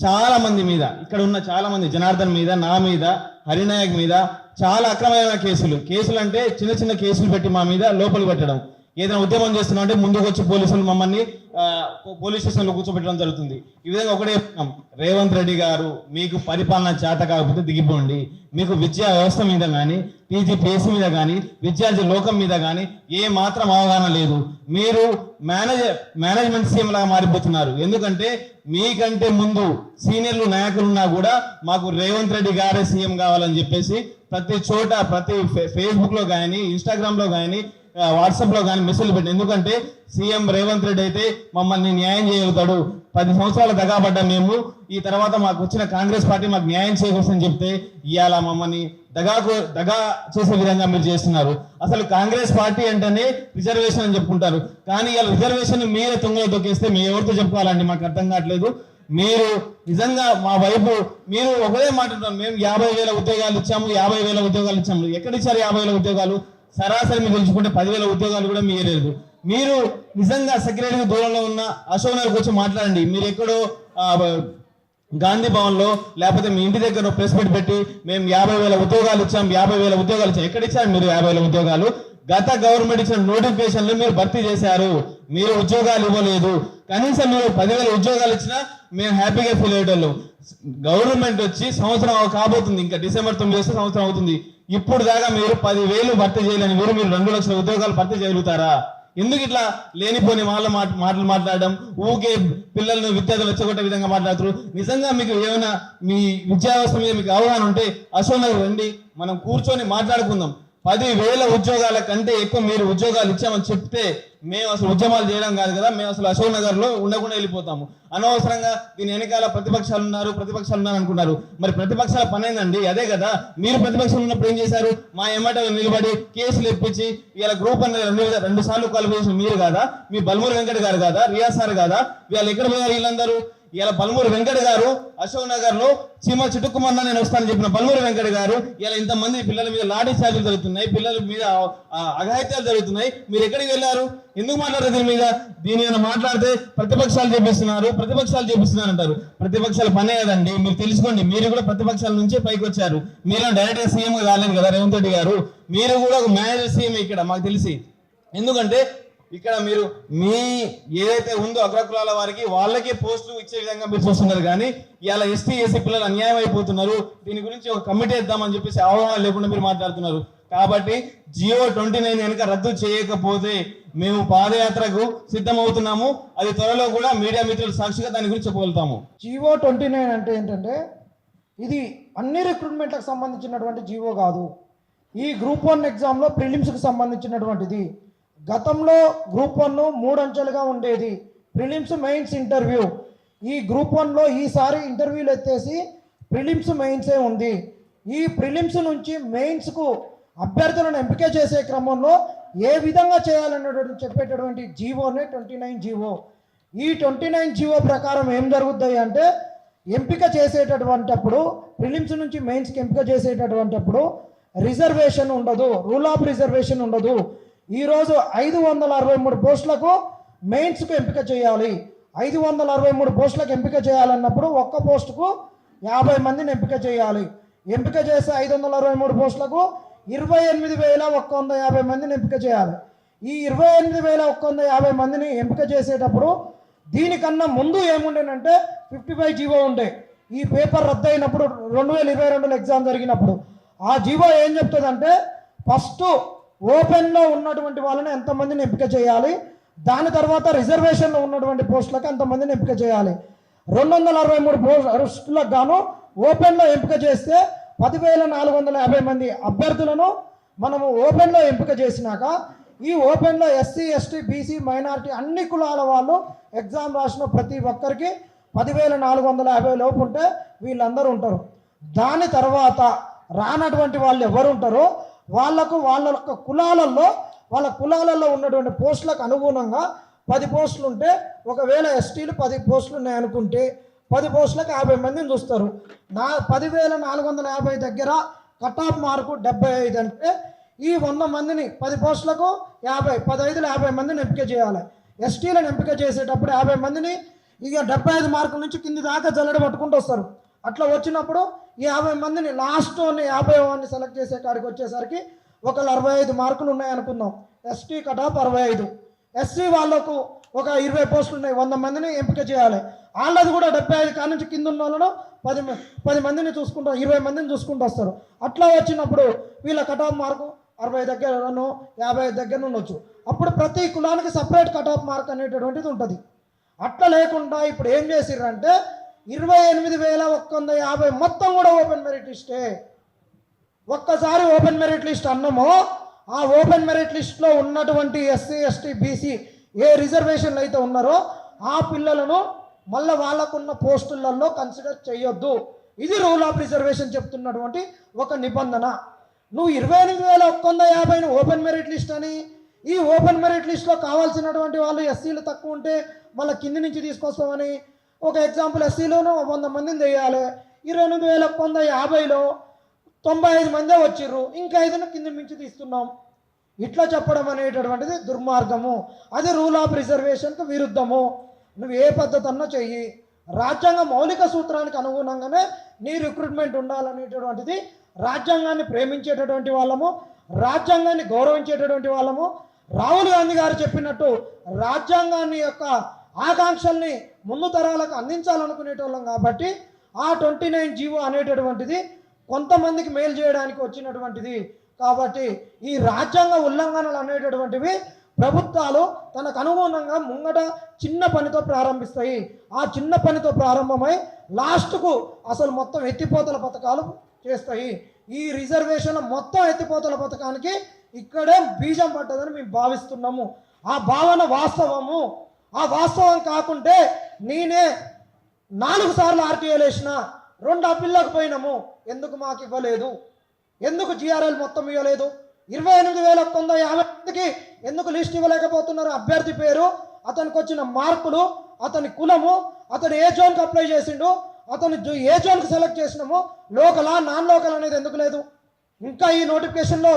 చాలా మంది మీద, ఇక్కడ ఉన్న చాలా మంది, జనార్దన్ మీద, నా మీద, హరినాయక్ మీద చాలా అక్రమమైన కేసులు అంటే చిన్న చిన్న కేసులు పెట్టి మా మీద లోపలికి పెట్టడం. ఏదైనా ఉద్యమం చేస్తున్నాం అంటే ముందుకు వచ్చి పోలీసులు మమ్మల్ని పోలీస్ స్టేషన్లో కూర్చోబెట్టడం జరుగుతుంది. ఈ విధంగా ఒకటే చెప్తున్నాం, రేవంత్ రెడ్డి గారు మీకు పరిపాలన చేత కాకపోతే దిగిపోండి. మీకు విద్యా వ్యవస్థ మీద కానీ, TGPSC మీద కానీ, విద్యార్థి లోకం మీద కానీ ఏ మాత్రం అవగాహన లేదు. మీరు మేనేజ్మెంట్ సీఎం లాగా మారిపోతున్నారు. ఎందుకంటే మీకంటే ముందు సీనియర్లు నాయకులున్నా కూడా మాకు రేవంత్ రెడ్డి గారే సీఎం కావాలని చెప్పేసి ప్రతి చోట, ప్రతి ఫేస్బుక్లో కానీ, ఇన్స్టాగ్రామ్లో కానీ, వాట్సాప్లో కానీ మెసేజ్లు పెట్టి, ఎందుకంటే సీఎం రేవంత్ రెడ్డి అయితే మమ్మల్ని న్యాయం చేయగలుగుతాడు. 10 సంవత్సరాలు దగాపడ్డా మేము, ఈ తర్వాత మాకు వచ్చిన కాంగ్రెస్ పార్టీ మాకు న్యాయం చేయవలసిందని చెప్తే ఇవాళ మమ్మల్ని దగా చేసే విధంగా మీరు చేస్తున్నారు. అసలు కాంగ్రెస్ పార్టీ అంటేనే రిజర్వేషన్ అని చెప్పుకుంటారు, కానీ ఇవాళ రిజర్వేషన్ మీరే తుంగలో తొక్కేస్తే మేము ఎవరితో చెప్పుకోవాలండి? మాకు అర్థం కావట్లేదు. మీరు నిజంగా మా వైపు మీరు ఒకటే మాట్లాడుతున్నారు, మేము 50,000 ఉద్యోగాలు ఇచ్చాము, 50,000 ఉద్యోగాలు ఇచ్చాము. ఎక్కడిచ్చారు 50,000 ఉద్యోగాలు? సరాసరి మీరు తెలుసుకుంటే 10,000 ఉద్యోగాలు కూడా మీయలేదు. మీరు నిజంగా సెక్రటరీ దూరంలో ఉన్న అశోక్ నగర్కి వచ్చి మాట్లాడండి. మీరు ఎక్కడో గాంధీ భవన్లో లేకపోతే మీ ఇంటి దగ్గర ప్రెస్ మీట్ పెట్టి మేము 50,000 ఉద్యోగాలు ఇచ్చాం, 50,000 ఉద్యోగాలు ఇచ్చాం. ఎక్కడిచ్చారు మీరు 50,000 ఉద్యోగాలు? గత గవర్నమెంట్ ఇచ్చిన నోటిఫికేషన్లు మీరు భర్తీ చేశారు, మీరు ఉద్యోగాలు ఇవ్వలేదు. కనీసం మీరు 10,000 ఉద్యోగాలు ఇచ్చినా మేము హ్యాపీగా ఫీల్ అయ్యేటోళ్ళం. గవర్నమెంట్ వచ్చి సంవత్సరం కాబోతుంది, ఇంకా డిసెంబర్ 9 వస్తే సంవత్సరం అవుతుంది. ఇప్పుడు దాకా మీరు 10,000 భర్తీ చేయలేని మీరు 2 లక్షల ఉద్యోగాలు భర్తీ చేయగలుగుతారా? ఎందుకు ఇట్లా లేనిపోని మాటలు మాట్లాడడం, ఊకే పిల్లలను విద్యార్థులు రెచ్చగొట్టే విధంగా మాట్లాడుతారు? నిజంగా మీకు ఏమైనా మీ విద్యా వ్యవస్థ మీద మీకు అవగాహన ఉంటే అశోక్ నగర్ రండి, మనం కూర్చొని మాట్లాడుకుందాం. 10,000 ఉద్యోగాల కంటే ఎక్కువ మీరు ఉద్యోగాలు ఇచ్చామని చెప్తే మేము అసలు ఉద్యమాలు చేయడం కాదు కదా, మేము అసలు అశోక్ నగర్ లో ఉండకుండా వెళ్ళిపోతాము. అనవసరంగా దీని వెనకాల ప్రతిపక్షాలు ఉన్నారు అనుకున్నారు. మరి ప్రతిపక్షాల పని ఏందండి? అదే కదా. మీరు ప్రతిపక్షాలు ఉన్నప్పుడు ఏం చేశారు? మా ఎమ్మట నిలబడి కేసులు ఇప్పించి ఇలా గ్రూప్ అనేది 2 సార్లు క్వాలిఫికేషన్ మీరు కాదా? మీ బల్మూరి వెంకట్ గారు కాదా? రియా సార్ కాదా? వీళ్ళు ఎక్కడ పోయారు వీళ్ళందరూ? ఇలా బల్మూరి వెంకట్ గారు అశోక్ నగర్ లో చీమ చుట్టుకుమన్నా నేను వస్తానని చెప్పిన బల్మూరి వెంకట్ గారు ఇలా ఇంతమంది పిల్లల మీద లాఠీ చార్జీలు జరుగుతున్నాయి, పిల్లల మీద అఘాయిత్యాలు జరుగుతున్నాయి. మీరు ఎక్కడికి వెళ్ళారు? ఎందుకు మాట్లాడారు దీని మీద? దీని మీద మాట్లాడితే ప్రతిపక్షాలు చేపిస్తున్నారు అంటారు. ప్రతిపక్షాల పనే కదండి, మీరు తెలుసుకోండి. మీరు కూడా ప్రతిపక్షాల నుంచే పైకి వచ్చారు. మీరు డైరెక్ట్ సీఎం కాలేదు కదా రేవంత్ రెడ్డి గారు, మీరు కూడా ఒక మేనేజర్ సీఎం ఇక్కడ మాకు తెలిసి. ఎందుకంటే ఇక్కడ మీరు మీ ఏదైతే ఉందో అగ్రకులాల వారికి వాళ్ళకే పోస్టులు ఇచ్చే విధంగా మీరు చూస్తున్నారు. కానీ ఇవాళ ST SC పిల్లలు అన్యాయం అయిపోతున్నారు. దీని గురించి ఒక కమిటీ ఇద్దామని చెప్పేసి అవగాహన లేకుండా మీరు మాట్లాడుతున్నారు. కాబట్టి GO29 కనుక రద్దు చేయకపోతే మేము పాదయాత్రకు సిద్ధమవుతున్నాము. అది త్వరలో కూడా మీడియా మిత్రుల సాక్షిగా దాని గురించి చెప్పగలుగుతాము. GO29 అంటే ఏంటంటే ఇది అన్ని రిక్రూట్మెంట్లకు సంబంధించినటువంటి జీవో కాదు. ఈ గ్రూప్ 1 ఎగ్జామ్లో ప్రిలిమ్స్కి సంబంధించినటువంటిది. గతంలో గ్రూప్ 1 3 అంచెలుగా ఉండేది, ప్రిలిమ్స్ మెయిన్స్ ఇంటర్వ్యూ. ఈ గ్రూప్ 1లో ఈసారి ఇంటర్వ్యూలు ఎత్తేసి ప్రిలిమ్స్ మెయిన్సే ఉంది. ఈ ప్రిలిమ్స్ నుంచి మెయిన్స్కు అభ్యర్థులను ఎంపిక చేసే క్రమంలో ఏ విధంగా చేయాలన్నటువంటి చెప్పేటటువంటి జీవోనే 29 జీవో. ఈ 29 జీవో ప్రకారం ఏం జరుగుతాయి అంటే ఎంపిక చేసేటటువంటిప్పుడు ప్రిలిమ్స్ నుంచి మెయిన్స్కి ఎంపిక చేసేటటువంటిప్పుడు రిజర్వేషన్ ఉండదు, రూల్ ఆఫ్ రిజర్వేషన్ ఉండదు. ఈరోజు 563 పోస్టులకు మెయిన్స్కు ఎంపిక చేయాలి. 563 పోస్టులకు ఎంపిక చేయాలన్నప్పుడు ఒక్క పోస్టుకు 50 మందిని ఎంపిక చేయాలి. ఎంపిక చేసే 563 పోస్టులకు 28,150 మందిని ఎంపిక చేయాలి. ఈ 28,150 మందిని ఎంపిక చేసేటప్పుడు దీనికన్నా ముందు ఏముండేనంటే 55 జీవో ఉండే. ఈ పేపర్ రద్దు అయినప్పుడు 2022లో ఎగ్జామ్ జరిగినప్పుడు ఆ జీవో ఏం చెప్తుందంటే ఫస్ట్ ఓపెన్లో ఉన్నటువంటి వాళ్ళని ఎంతమందిని ఎంపిక చేయాలి, దాని తర్వాత రిజర్వేషన్లో ఉన్నటువంటి పోస్టులకు ఎంతమందిని ఎంపిక చేయాలి. 263 పోస్టులకు గాను ఓపెన్లో ఎంపిక చేస్తే 10,450 మంది అభ్యర్థులను మనము ఓపెన్లో ఎంపిక చేసినాక ఈ ఓపెన్లో ఎస్సీ ఎస్టీ బీసీ మైనారిటీ అన్ని కులాల వాళ్ళు ఎగ్జామ్ రాసిన ప్రతి ఒక్కరికి 10,450 లోపు ఉంటే వీళ్ళందరూ ఉంటారు. దాని తర్వాత రానటువంటి వాళ్ళు ఎవరు ఉంటారో వాళ్ళకు వాళ్ళ యొక్క కులాలలో ఉన్నటువంటి పోస్టులకు అనుగుణంగా 10 పోస్టులు ఉంటే, ఒకవేళ ఎస్టీలు 10 పోస్టులు ఉన్నాయనుకుంటే 10 పోస్టులకు 50 మందిని చూస్తారు. 10,450 దగ్గర కట్ ఆఫ్ మార్కు 75 అంటే ఈ 100 మందిని 10 పోస్టులకు 50 మందిని ఎంపిక చేయాలి. ఎస్టీలను ఎంపిక చేసేటప్పుడు 50 మందిని ఇక 75 మార్కుల నుంచి కింది దాకా జల్లెడ పట్టుకుంటూ వస్తారు. అట్లా వచ్చినప్పుడు ఈ 50 మందిని లాస్ట్ 50 సెలెక్ట్ చేసే కాడికి వచ్చేసరికి ఒకళ్ళు 65 మార్కులు ఉన్నాయనుకుందాం. ఎస్టీ కట్ ఆఫ్ 65, ఎస్సీ వాళ్ళకు ఒక 20 పోస్టులు ఉన్నాయి, 100 మందిని ఎంపిక చేయాలి. వాళ్ళది కూడా 75 కాడ నుంచి కింద ఉన్న వాళ్ళను 10 మందిని చూసుకుంటూ 20 మందిని చూసుకుంటూ వస్తారు. అట్లా వచ్చినప్పుడు వీళ్ళ కట్ ఆఫ్ మార్కు 60 దగ్గరను 50 దగ్గర ఉండొచ్చు. అప్పుడు ప్రతి కులానికి సపరేట్ కట్ ఆఫ్ మార్క్ అనేటటువంటిది ఉంటుంది. అట్లా లేకుండా ఇప్పుడు ఏం చేసిర్రంటే 28,150 మొత్తం కూడా ఓపెన్ మెరిట్ లిస్టే. ఒక్కసారి ఓపెన్ మెరిట్ లిస్ట్ అన్నామో ఆ ఓపెన్ మెరిట్ లిస్ట్లో ఉన్నటువంటి ఎస్సీ ఎస్టీ బీసీ ఏ రిజర్వేషన్లు అయితే ఉన్నారో ఆ పిల్లలను మళ్ళీ వాళ్ళకున్న పోస్టులలో కన్సిడర్ చేయొద్దు. ఇది రూల్ ఆఫ్ రిజర్వేషన్ చెప్తున్నటువంటి ఒక నిబంధన. నువ్వు 28,150 ఓపెన్ మెరిట్ లిస్ట్ అని, ఈ ఓపెన్ మెరిట్ లిస్ట్లో కావాల్సినటువంటి వాళ్ళు ఎస్సీలు తక్కువ ఉంటే మళ్ళీ కింది నుంచి తీసుకొస్తామని, ఒక ఎగ్జాంపుల్ ఎస్సీలోనూ 100 మందిని తెయాలి, 28,150లో 95 మందే వచ్చిర్రు, ఇంకా 5ను కింది నుంచి తీస్తున్నాం. ఇట్లా చెప్పడం అనేటటువంటిది దుర్మార్గము. అది రూల్ ఆఫ్ రిజర్వేషన్కు విరుద్ధము. నువ్వు ఏ పద్ధతి అన్నా చెయ్యి, రాజ్యాంగ మౌలిక సూత్రానికి అనుగుణంగానే నీ రిక్రూట్మెంట్ ఉండాలనేటటువంటిది. రాజ్యాంగాన్ని ప్రేమించేటటువంటి వాళ్ళము, రాజ్యాంగాన్ని గౌరవించేటటువంటి వాళ్ళము. రాహుల్ గాంధీ గారు చెప్పినట్టు రాజ్యాంగాన్ని యొక్క ఆకాంక్షల్ని ముందు తరాలకు అందించాలనుకునేటోళ్ళం కాబట్టి ఆ 29 జీవో అనేటటువంటిది కొంతమందికి మేలు చేయడానికి వచ్చినటువంటిది. కాబట్టి ఈ రాజ్యాంగ ఉల్లంఘనలు అనేటటువంటివి ప్రభుత్వాలు తనకు అనుగుణంగా ముంగట చిన్న పనితో ప్రారంభిస్తాయి. ఆ చిన్న పనితో ప్రారంభమై లాస్ట్కు అసలు మొత్తం ఎత్తిపోతల పథకాలు చేస్తాయి. ఈ రిజర్వేషన్ మొత్తం ఎత్తిపోతల పథకానికి ఇక్కడే బీజం పడ్డదని మేము భావిస్తున్నాము. ఆ భావన వాస్తవము. ఆ వాస్తవం కాకుంటే నేనే 4 సార్లు ఆర్టీఐలు వేసిన, 2 అప్పీళ్ళకు పోయినాము, ఎందుకు మాకు ఇవ్వలేదు, ఎందుకు జిఆర్ఎల్ మొత్తం ఇవ్వలేదు, 28,150 ఎందుకు లిస్ట్ ఇవ్వలేకపోతున్నారు. అభ్యర్థి పేరు, అతనికి వచ్చిన మార్కులు, అతని కులము, అతను ఏ జోన్కి అప్లై చేసిండు, అతను ఏ జోన్కి సెలెక్ట్ చేసినాము, లోకలా నాన్ లోకల్ అనేది ఎందుకు లేదు. ఇంకా ఈ నోటిఫికేషన్లో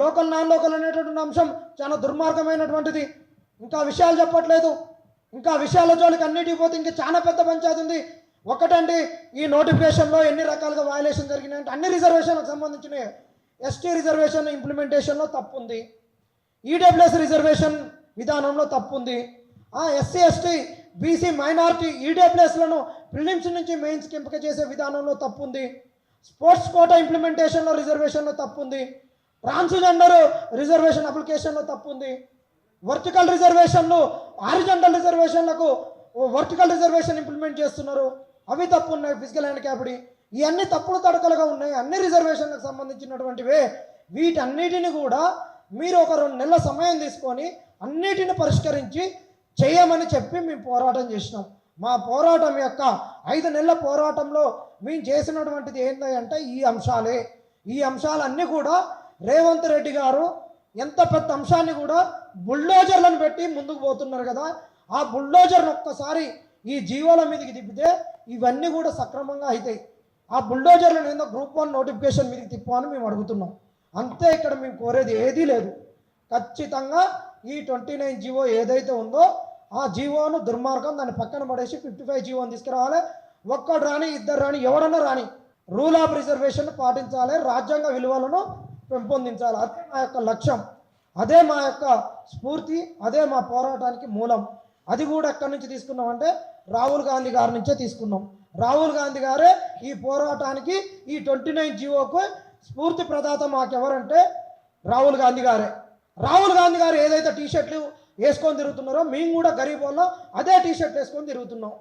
లోకల్ నాన్ లోకల్ అనేటటువంటి అంశం చాలా దుర్మార్గమైనటువంటిది. ఇంకా విషయాలు చెప్పట్లేదు. ఇంకా విషయాల జోలికి అన్నిటికి పోతే ఇంకా చాలా పెద్ద పంచాయతీ ఉంది. ఒకటండి, ఈ నోటిఫికేషన్లో ఎన్ని రకాలుగా వయలేషన్ జరిగినాయంటే అన్ని రిజర్వేషన్లకు సంబంధించినవి. ఎస్టీ రిజర్వేషన్ ఇంప్లిమెంటేషన్లో తప్పు ఉంది, ఈడబ్ల్యూఎస్ రిజర్వేషన్ విధానంలో తప్పు ఉంది, ఎస్సీ ఎస్టీ బీసీ మైనారిటీ ఈడబ్ల్యూఎస్లను ప్రిలిమ్స్ నుంచి మెయిన్స్కి ఎంపిక చేసే విధానంలో తప్పు ఉంది, స్పోర్ట్స్ కోటా ఇంప్లిమెంటేషన్లో రిజర్వేషన్లో తప్పు ఉంది, ట్రాన్స్జెండర్ రిజర్వేషన్ అప్లికేషన్లో తప్పు ఉంది, వర్టికల్ రిజర్వేషన్లు హారిజాంటల్ రిజర్వేషన్లకు వర్టికల్ రిజర్వేషన్ ఇంప్లిమెంట్ చేస్తున్నారు, అవి తప్పు ఉన్నాయి. ఫిజికల్ హ్యాండిక్యాప్డ్ ఇవన్నీ తప్పులు తడకలుగా ఉన్నాయి. అన్ని రిజర్వేషన్లకు సంబంధించినటువంటివే. వీటన్నిటిని కూడా మీరు ఒక 2 నెలల సమయం తీసుకొని అన్నిటిని పరిష్కరించి చేయమని చెప్పి మేము పోరాటం చేసినాం. మా పోరాటం యొక్క 5 నెలల పోరాటంలో మేము చేసినటువంటిది ఏంటంటే ఈ అంశాలే. ఈ అంశాలన్నీ కూడా రేవంత్ రెడ్డి గారు ఎంత పెద్ద అంశాన్ని కూడా బుల్డోజర్లను పెట్టి ముందుకు పోతున్నారు కదా. ఆ బుల్డోజర్ను ఒక్కసారి ఈ జీవోల మీదకి తిప్పితే ఇవన్నీ కూడా సక్రమంగా అవుతాయి. ఆ బుల్డోజర్లను ఏందో గ్రూప్ 1 నోటిఫికేషన్ మీదకి తిప్పమని మేము అడుగుతున్నాం. అంతే, ఇక్కడ మేము కోరేది ఏదీ లేదు. ఖచ్చితంగా ఈ 29 జీవో ఏదైతే ఉందో ఆ జీవోను దుర్మార్గం, దాన్ని పక్కన పడేసి 55 జీవోని తీసుకురావాలి. ఒక్కడు రాని, ఇద్దరు రాని, ఎవరన్నా రాని, రూల్ ఆఫ్ రిజర్వేషన్ పాటించాలి, రాజ్యాంగ విలువలను పెంపొందించాలి. అదే మా యొక్క లక్ష్యం, అదే మా యొక్క స్ఫూర్తి, అదే మా పోరాటానికి మూలం. అది కూడా ఎక్కడి నుంచి తీసుకున్నాం అంటే రాహుల్ గాంధీ గారి నుంచే తీసుకున్నాం. రాహుల్ గాంధీ గారే ఈ పోరాటానికి ఈ 29 జీవోకు స్ఫూర్తి ప్రదాత మాకెవరంటే రాహుల్ గాంధీ గారే. రాహుల్ గాంధీ గారు ఏదైతే టీషర్ట్లు వేసుకొని తిరుగుతున్నారో మేము కూడా గరీబ్ వాళ్ళం అదే టీషర్ట్ వేసుకొని తిరుగుతున్నాం.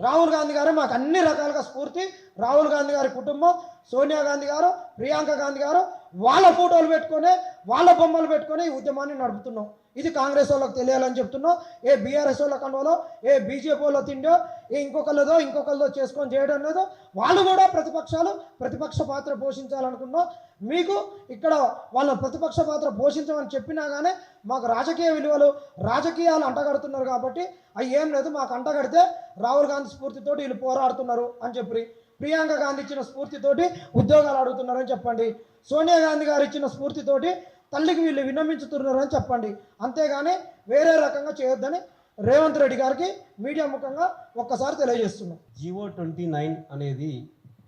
రాహుల్ గాంధీ గారు మాకు అన్ని రకాలుగా స్ఫూర్తి. రాహుల్ గాంధీ గారి కుటుంబం, సోనియా గాంధీ గారు, ప్రియాంక గాంధీ గారు వాళ్ళ ఫోటోలు పెట్టుకొని వాళ్ళ బొమ్మలు పెట్టుకొని ఈ ఉద్యమాన్ని నడుపుతున్నాం. ఇది కాంగ్రెస్ వాళ్ళకి తెలియాలని చెప్తున్నాం. ఏ బీఆర్ఎస్ వాళ్ళ కండోలో, ఏ బీజేపీ వాళ్ళ తిండో, ఏ ఇంకొకరిదో చేసుకొని చేయడం లేదు. వాళ్ళు కూడా ప్రతిపక్ష పాత్ర పోషించాలనుకున్నాం. మీకు ఇక్కడ వాళ్ళ ప్రతిపక్ష పాత్ర పోషించమని చెప్పినా కానీ మాకు రాజకీయ విలువలు, రాజకీయాలు అంటగడుతున్నారు కాబట్టి అవి ఏం లేదు. మాకు అంటగడితే రాహుల్ గాంధీ స్ఫూర్తితోటి వీళ్ళు పోరాడుతున్నారు అని చెప్పి, ప్రియాంక గాంధీ ఇచ్చిన స్ఫూర్తితోటి ఉద్యోగాలు అడుగుతున్నారని చెప్పండి, సోనియా గాంధీ గారు ఇచ్చిన స్ఫూర్తితోటి తల్లికి వీళ్ళు విన్నమించుతున్నారని చెప్పండి. అంతేగాని వేరే రకంగా చేయొద్దని రేవంత్ రెడ్డి గారికి మీడియా ముఖంగా ఒక్కసారి తెలియజేస్తున్నాం. జీవో 29 అనేది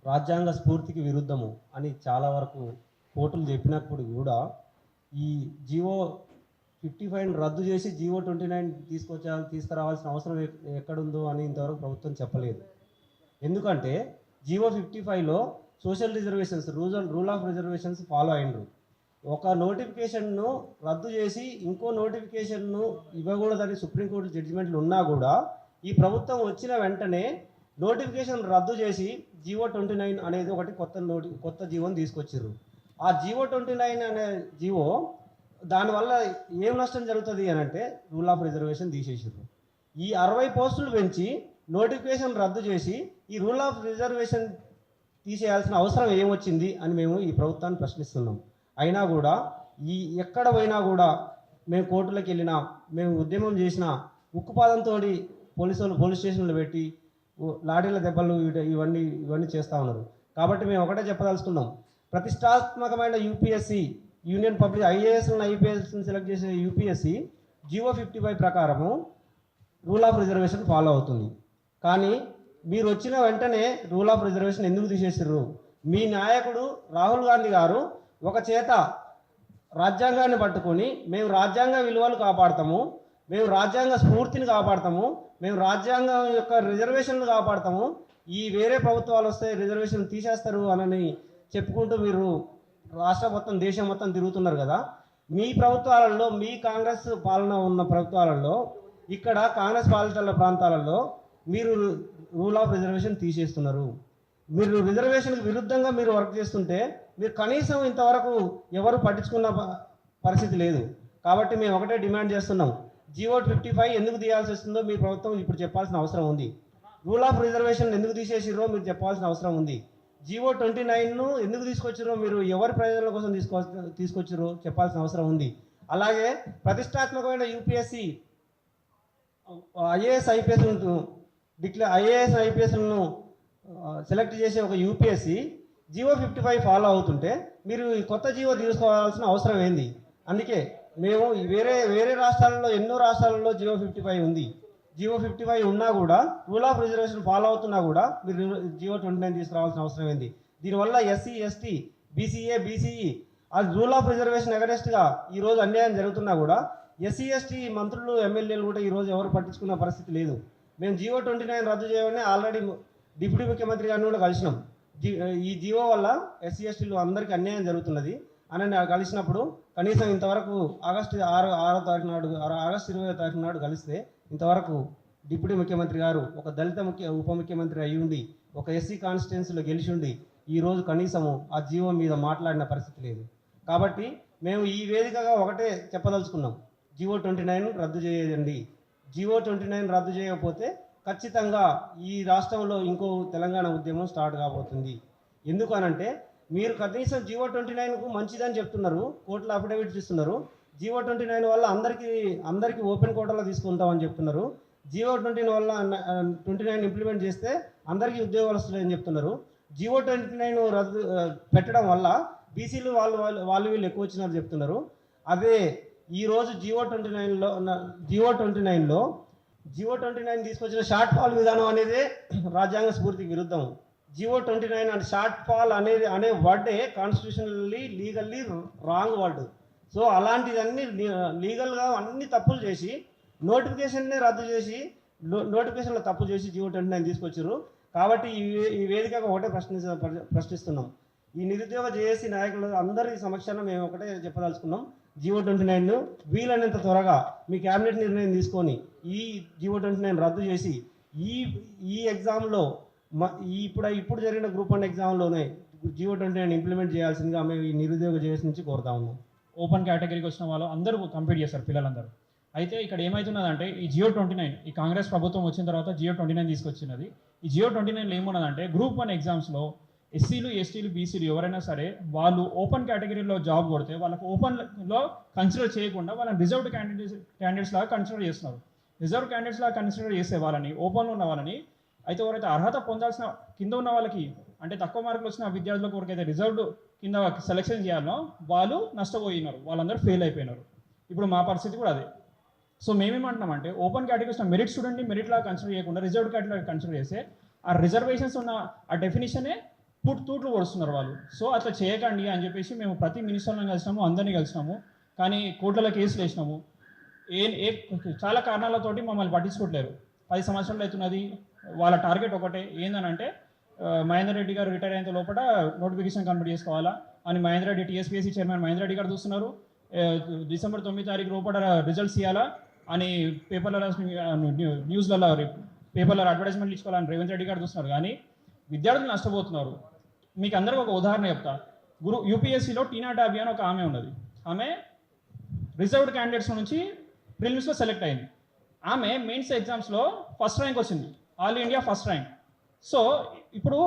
రాజ్యాంగ స్ఫూర్తికి విరుద్ధము అని చాలా వరకు కోర్టులు చెప్పినప్పుడు కూడా ఈ జీవో 55 రద్దు చేసి జీవో 29 తీసుకురావాల్సిన అవసరం ఎక్కడుందో అని ఇంతవరకు ప్రభుత్వం చెప్పలేదు. ఎందుకంటే జీవో 55లో social reservations, rule of reservations follow అయినరు. ఒక నోటిఫికేషన్ను రద్దు చేసి ఇంకో నోటిఫికేషన్ను ఇవ్వకూడదని సుప్రీంకోర్టు జడ్జిమెంట్లు ఉన్నా కూడా ఈ ప్రభుత్వం వచ్చిన వెంటనే నోటిఫికేషన్ రద్దు చేసి జీవో 29 అనేది ఒకటి కొత్త జీవోని తీసుకొచ్చారు. ఆ జీవో 29 అనే జీవో దానివల్ల ఏం నష్టం జరుగుతుంది అని అంటే రూల్ ఆఫ్ రిజర్వేషన్ తీసేసారు. ఈ 60 పోస్టులు పెంచి నోటిఫికేషన్ రద్దు చేసి ఈ రూల్ ఆఫ్ రిజర్వేషన్ తీసేయాల్సిన అవసరం ఏమొచ్చింది అని మేము ఈ ప్రభుత్వాన్ని ప్రశ్నిస్తున్నాం. అయినా కూడా ఎక్కడ పోయినా కూడా మేము కోర్టులకు వెళ్ళినా, మేము ఉద్యమం చేసినా ఉక్కుపాదంతో పోలీస్ స్టేషన్లు పెట్టి లాఠీల దెబ్బలు ఇవన్నీ చేస్తూ ఉన్నారు. కాబట్టి మేము ఒకటే చెప్పదలుచుకున్నాం, ప్రతిష్టాత్మకమైన యూపీఎస్సీ, యూనియన్ పబ్లిక్ ఐఏఎస్లను ఐపీఎస్ని సెలెక్ట్ చేసే యూపీఎస్సీ జీవో 55 ప్రకారము రూల్ ఆఫ్ రిజర్వేషన్ ఫాలో అవుతుంది. కానీ మీరు వచ్చిన వెంటనే రూల్ ఆఫ్ రిజర్వేషన్ ఎందుకు తీసేసారు? మీ నాయకుడు రాహుల్ గాంధీ గారు ఒక చేత రాజ్యాంగాన్ని పట్టుకొని మేము రాజ్యాంగ విలువలు కాపాడతాము, మేము రాజ్యాంగ స్ఫూర్తిని కాపాడతాము, మేము రాజ్యాంగం యొక్క రిజర్వేషన్లు కాపాడతాము, ఈ వేరే ప్రభుత్వాలు వస్తే రిజర్వేషన్ తీసేస్తారు అని చెప్పుకుంటూ మీరు రాష్ట్ర మొత్తం, దేశం మొత్తం తిరుగుతున్నారు కదా. మీ ప్రభుత్వాలలో, మీ కాంగ్రెస్ పాలన ఉన్న ప్రభుత్వాలలో, ఇక్కడ కాంగ్రెస్ పాలిత ప్రాంతాలలో మీరు రూల్ ఆఫ్ రిజర్వేషన్ తీసేస్తున్నారు. మీరు రిజర్వేషన్కి విరుద్ధంగా మీరు వర్క్ చేస్తుంటే మీరు కనీసం ఇంతవరకు ఎవరు పట్టించుకున్న పరిస్థితి లేదు. కాబట్టి మేము ఒకటే డిమాండ్ చేస్తున్నాం, జీవో 55 ఎందుకు తీయాల్సి వస్తుందో మీ ప్రభుత్వం ఇప్పుడు చెప్పాల్సిన అవసరం ఉంది. రూల్ ఆఫ్ రిజర్వేషన్ ఎందుకు తీసేసిరో మీరు చెప్పాల్సిన అవసరం ఉంది. జీవో 29ను ఎందుకు తీసుకొచ్చిరో, మీరు ఎవరి ప్రయోజనాల కోసం తీసుకొచ్చిరో చెప్పాల్సిన అవసరం ఉంది. అలాగే ప్రతిష్టాత్మకమైన యూపీఎస్సీ ఐఏఎస్ ఐపీఎస్లను సెలెక్ట్ చేసే ఒక యూపీఎస్సీ జీవో 55 ఫాలో అవుతుంటే మీరు ఈ కొత్త జీవో తీసుకోవాల్సిన అవసరం ఏంది? అందుకే మేము వేరే రాష్ట్రాలలో, ఎన్నో రాష్ట్రాలలో జీవో 55 ఉంది. జీవో 55 ఉన్నా కూడా, రూల్ ఆఫ్ రిజర్వేషన్ ఫాలో అవుతున్నా కూడా మీరు జీవో 29 తీసుకురావాల్సిన అవసరం ఏంది? దీనివల్ల ఎస్సీ, ఎస్టీ, బీసీఏ, బీసీఈ ఆ రూల్ ఆఫ్ రిజర్వేషన్ అగెనెస్ట్గా ఈరోజు అన్యాయం జరుగుతున్నా కూడా ఎస్సీ, ఎస్టీ మంత్రులు, ఎమ్మెల్యేలు కూడా ఈరోజు ఎవరు పట్టించుకున్న పరిస్థితి లేదు. మేము జీవో 29 రద్దు చేయమని ఆల్రెడీ డిప్యూటీ ముఖ్యమంత్రి గారిని కూడా కలిసినాం. ఈ జీవో వల్ల ఎస్సీ, ఎస్టీలు అందరికీ అన్యాయం జరుగుతున్నది అని కలిసినప్పుడు కనీసం ఇంతవరకు ఆగస్టు 20వ తారీఖు నాడు కలిస్తే ఇంతవరకు డిప్యూటీ ముఖ్యమంత్రి గారు ఒక దళిత ఉప ముఖ్యమంత్రి అయ్యి ఉండి, ఒక ఎస్సీ కాన్స్టిట్యున్సీలో గెలిచి ఉండి ఈరోజు కనీసము ఆ జీవో మీద మాట్లాడిన పరిస్థితి లేదు. కాబట్టి మేము ఈ వేదికగా ఒకటే చెప్పదలుచుకున్నాం, జీవో 29 రద్దు చేయండి. జీవో 29 రద్దు చేయకపోతే ఖచ్చితంగా ఈ రాష్ట్రంలో ఇంకో తెలంగాణ ఉద్యమం స్టార్ట్ కాబోతుంది. ఎందుకు అనంటే మీరు కనీసం జీవో 29కు మంచిదని చెప్తున్నారు, కోర్టులో అఫిడవిట్స్ ఇస్తున్నారు. జీవో 29 వల్ల అందరికీ ఓపెన్ కోటాలో తీసుకుంటామని చెప్తున్నారు. జీవో 29 ఇంప్లిమెంట్ చేస్తే అందరికీ ఉద్యోగాలు వస్తున్నాయని చెప్తున్నారు. జీవో 29 రద్దు పెట్టడం వల్ల బీసీలు వాళ్ళు వీళ్ళు ఎక్కువ వచ్చినారు చెప్తున్నారు. అదే ఈరోజు జీవో 29 తీసుకొచ్చిన షార్ట్ ఫాల్ విధానం అనేది రాజ్యాంగ స్ఫూర్తికి విరుద్ధం. జీవో 29 అండ్ షార్ట్ ఫాల్ అనే వర్డే constitutionally, legally wrong word. So అలాంటివన్నీ లీగల్గా అన్ని తప్పులు చేసి నోటిఫికేషన్నే రద్దు చేసి, నోటిఫికేషన్లో తప్పు చేసి జీవో 29 తీసుకొచ్చారు. కాబట్టి ఈ వేదికగా ఒకటే ప్రశ్నిస్తున్నాం. ఈ నిరుద్యోగ జేఏసీ నాయకులు అందరి సమక్షంలో మేము ఒకటే చెప్పదలుచుకున్నాం. జీవో 29 వీలైనంత త్వరగా మీ క్యాబినెట్ నిర్ణయం తీసుకొని ఈ జీవో 29 రద్దు చేసి ఈ ఎగ్జామ్లో ఇప్పుడు జరిగిన గ్రూప్ 1 ఎగ్జామ్లోనే జీవో 29 ఇంప్లిమెంట్ చేయాల్సిందిగా మేము ఈ నిరుద్యోగ జేఏసీ నుంచి కోరుతా ఉన్నాం. ఓపెన్ కేటగిరీకి వచ్చిన వాళ్ళు అందరూ కంప్లీట్ చేస్తారు పిల్లలందరూ. అయితే ఇక్కడ ఏమవుతున్నదంటే ఈ జియో 29 ఈ కాంగ్రెస్ ప్రభుత్వం వచ్చిన తర్వాత జియో 29 తీసుకొచ్చినది. ఈ జియో 29లో ఏమున్నదంటే గ్రూప్ 1 ఎగ్జామ్స్లో ఎస్సీలు ఎస్టీలు బీసీలు ఎవరైనా సరే వాళ్ళు ఓపెన్ కేటగిరీలో జాబ్ కొడితే వాళ్ళకు ఓపెన్లో కన్సిడర్ చేయకుండా వాళ్ళని రిజర్వ్డ్ క్యాండిడేట్స్ లాగా కన్సిడర్ చేస్తున్నారు. రిజర్వ్ క్యాండిడేట్స్ లాగా కన్సిడర్ చేసే వాళ్ళని ఓపెన్లో ఉన్న వాళ్ళని అయితే ఎవరైతే అర్హత పొందాల్సిన కింద ఉన్న వాళ్ళకి అంటే తక్కువ మార్కులు వచ్చిన విద్యార్థులకు ఎవరికైతే రిజర్వ్డ్ కింద సెలెక్షన్ చేయాలనో వాళ్ళు నష్టపోయినారు, వాళ్ళందరూ ఫెయిల్ అయిపోయినారు. ఇప్పుడు మా పరిస్థితి కూడా అదే. సో మేమేమంటున్నామంటే ఓపెన్ కేటగిరీ వచ్చిన మెరిట్ స్టూడెంట్ని మెరిట్ లాగా కన్సిడర్ చేయకుండా రిజర్వ్డ్ కేటగిరీ కన్సిడర్ చేస్తే ఆ రిజర్వేషన్స్ ఉన్న ఆ డెఫినేషనే తూట్లు పొడుస్తున్నారు వాళ్ళు. సో అట్లా చేయకండి అని చెప్పేసి మేము ప్రతి మినిస్టర్లను కలిసినాము, అందరినీ కలిసినాము, కానీ కోర్టుల కేసులు వేసినాము. చాలా కారణాలతోటి మమ్మల్ని పట్టించుకోవట్లేరు. 10 సంవత్సరాలు అవుతున్నది. వాళ్ళ టార్గెట్ ఒకటే ఏందనంటే మహేందర్ రెడ్డి గారు రిటైర్ అయిన లోపల నోటిఫికేషన్ కంప్లీట్ చేసుకోవాలా అని మహేందర్ రెడ్డి టీఎస్పీఎస్సీ చైర్మన్ మహేందర్ రెడ్డి గారు చూస్తున్నారు. డిసెంబర్ 9 తారీఖు లోపల రిజల్ట్స్ ఇవ్వాలా అని పేపర్లలో న్యూస్లలో పేపర్లలో అడ్వర్టైజ్మెంట్లు ఇచ్చుకోవాలని రేవంత్ రెడ్డి గారు చూస్తున్నారు. కానీ విద్యార్థులు నష్టపోతున్నారు. మీకు అందరికీ ఒక ఉదాహరణ చెప్తా. యూపీఎస్సీలో టీనా టాబీ అని ఒక ఆమె ఉన్నది. ఆమె రిజర్వ్డ్ క్యాండిడేట్స్ నుంచి ప్రిలిమ్స్లో సెలెక్ట్ అయింది. ఆమె మెయిన్స్ ఎగ్జామ్స్లో ఫస్ట్ ర్యాంక్ వచ్చింది, all India first rank. So ఇప్పుడు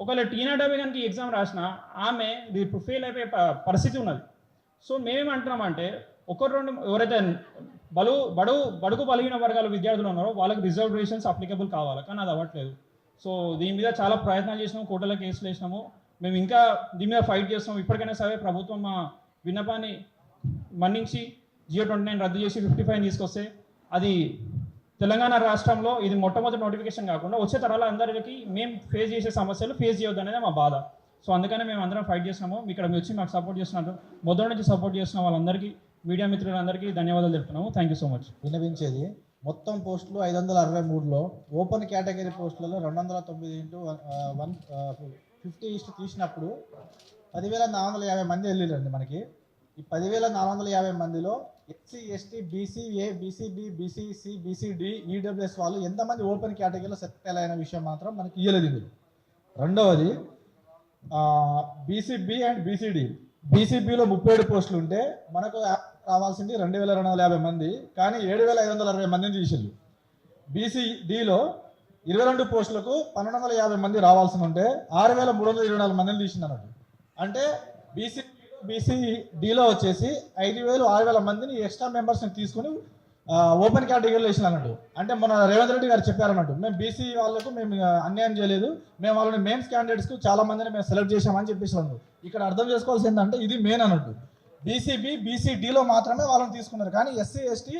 ఒకవేళ టీనా టాబీ కనుక ఎగ్జామ్ రాసిన ఆమె ఇప్పుడు ఫెయిల్ అయిపోయే పరిస్థితి ఉన్నది. సో మేమేమంటున్నామంటే రెండు ఎవరైతే బడుగు బలిగిన వర్గాల విద్యార్థులు ఉన్నారో వాళ్ళకి రిజర్వేషన్స్ అప్లికబుల్ కావాలి, కానీ అది అవ్వట్లేదు. సో దీని మీద చాలా ప్రయత్నాలు చేసినాము, కోర్టులో కేసులు వేసినాము. మేము ఇంకా దీని మీద ఫైట్ చేస్తాము. ఇప్పటికైనా సరే ప్రభుత్వం మా విన్నపాన్ని మన్నించి జియో 29 రద్దు చేసి 55 తీసుకొస్తే అది తెలంగాణ రాష్ట్రంలో ఇది మొట్టమొదటి నోటిఫికేషన్ కాకుండా వచ్చే తరాల అందరికీ మేము ఫేస్ చేసే సమస్యలు ఫేస్ చేయొద్దు అనేది మా బాధ. సో అందుకనే మేము అందరం ఫైట్ చేస్తున్నాము. ఇక్కడ వచ్చి మాకు సపోర్ట్ చేస్తున్నారు, మొదటి నుంచి సపోర్ట్ చేస్తున్న వాళ్ళందరికీ మీడియా మిత్రులందరికీ ధన్యవాదాలు తెలుపుతున్నాము. Thank you so much. విన్నవించేది మొత్తం పోస్టులు 563లో ఓపెన్ కేటగిరీ పోస్టులలో 209 ఇంటూ 50 తీసినప్పుడు 10,450 మంది వెళ్ళిరండి. మనకి ఈ 10,450 మందిలో SC ST BC A BC B BC C BC D EWS వాళ్ళు ఎంతమంది ఓపెన్ కేటగిరీలో సెలెక్ట్ అయిన విషయం మాత్రం మనకి ఇయ్యలేదు ఇందులో. రెండవది బీసీబీ అండ్ బీసీడి. బీసీబీలో 37 పోస్టులు ఉంటే మనకు రావాల్సింది 2,250 మంది, కానీ 7,560 మందిని తీసిళ్ళు. బీసీడీలో 22 పోస్టులకు 1,250 మంది రావాల్సి ఉంటే 6,324 మందిని తీసింది అన్నట్టు. అంటే బీసీడీలో వచ్చేసి 5,000 6,000 మందిని ఎక్స్ట్రా మెంబర్స్ని తీసుకుని ఓపెన్ కేటగిరీలో వేసిన అన్నట్టు. అంటే మన రేవంత్ రెడ్డి గారు చెప్పారన్నట్టు, మేము బీసీ వాళ్ళకు మేము అన్యాయం చేయలేదు, మేము వాళ్ళని మెయిన్స్ క్యాండిడేట్స్కు చాలా మందిని మేము సెలెక్ట్ చేసామని చెప్పేసి అన్నారు. ఇక్కడ అర్థం చేసుకోవాల్సింది ఏంటంటే ఇది మెయిన్ అన్నట్టు. బీసీబీ బీసీడీలో మాత్రమే వాళ్ళని తీసుకున్నారు, కానీ SC ST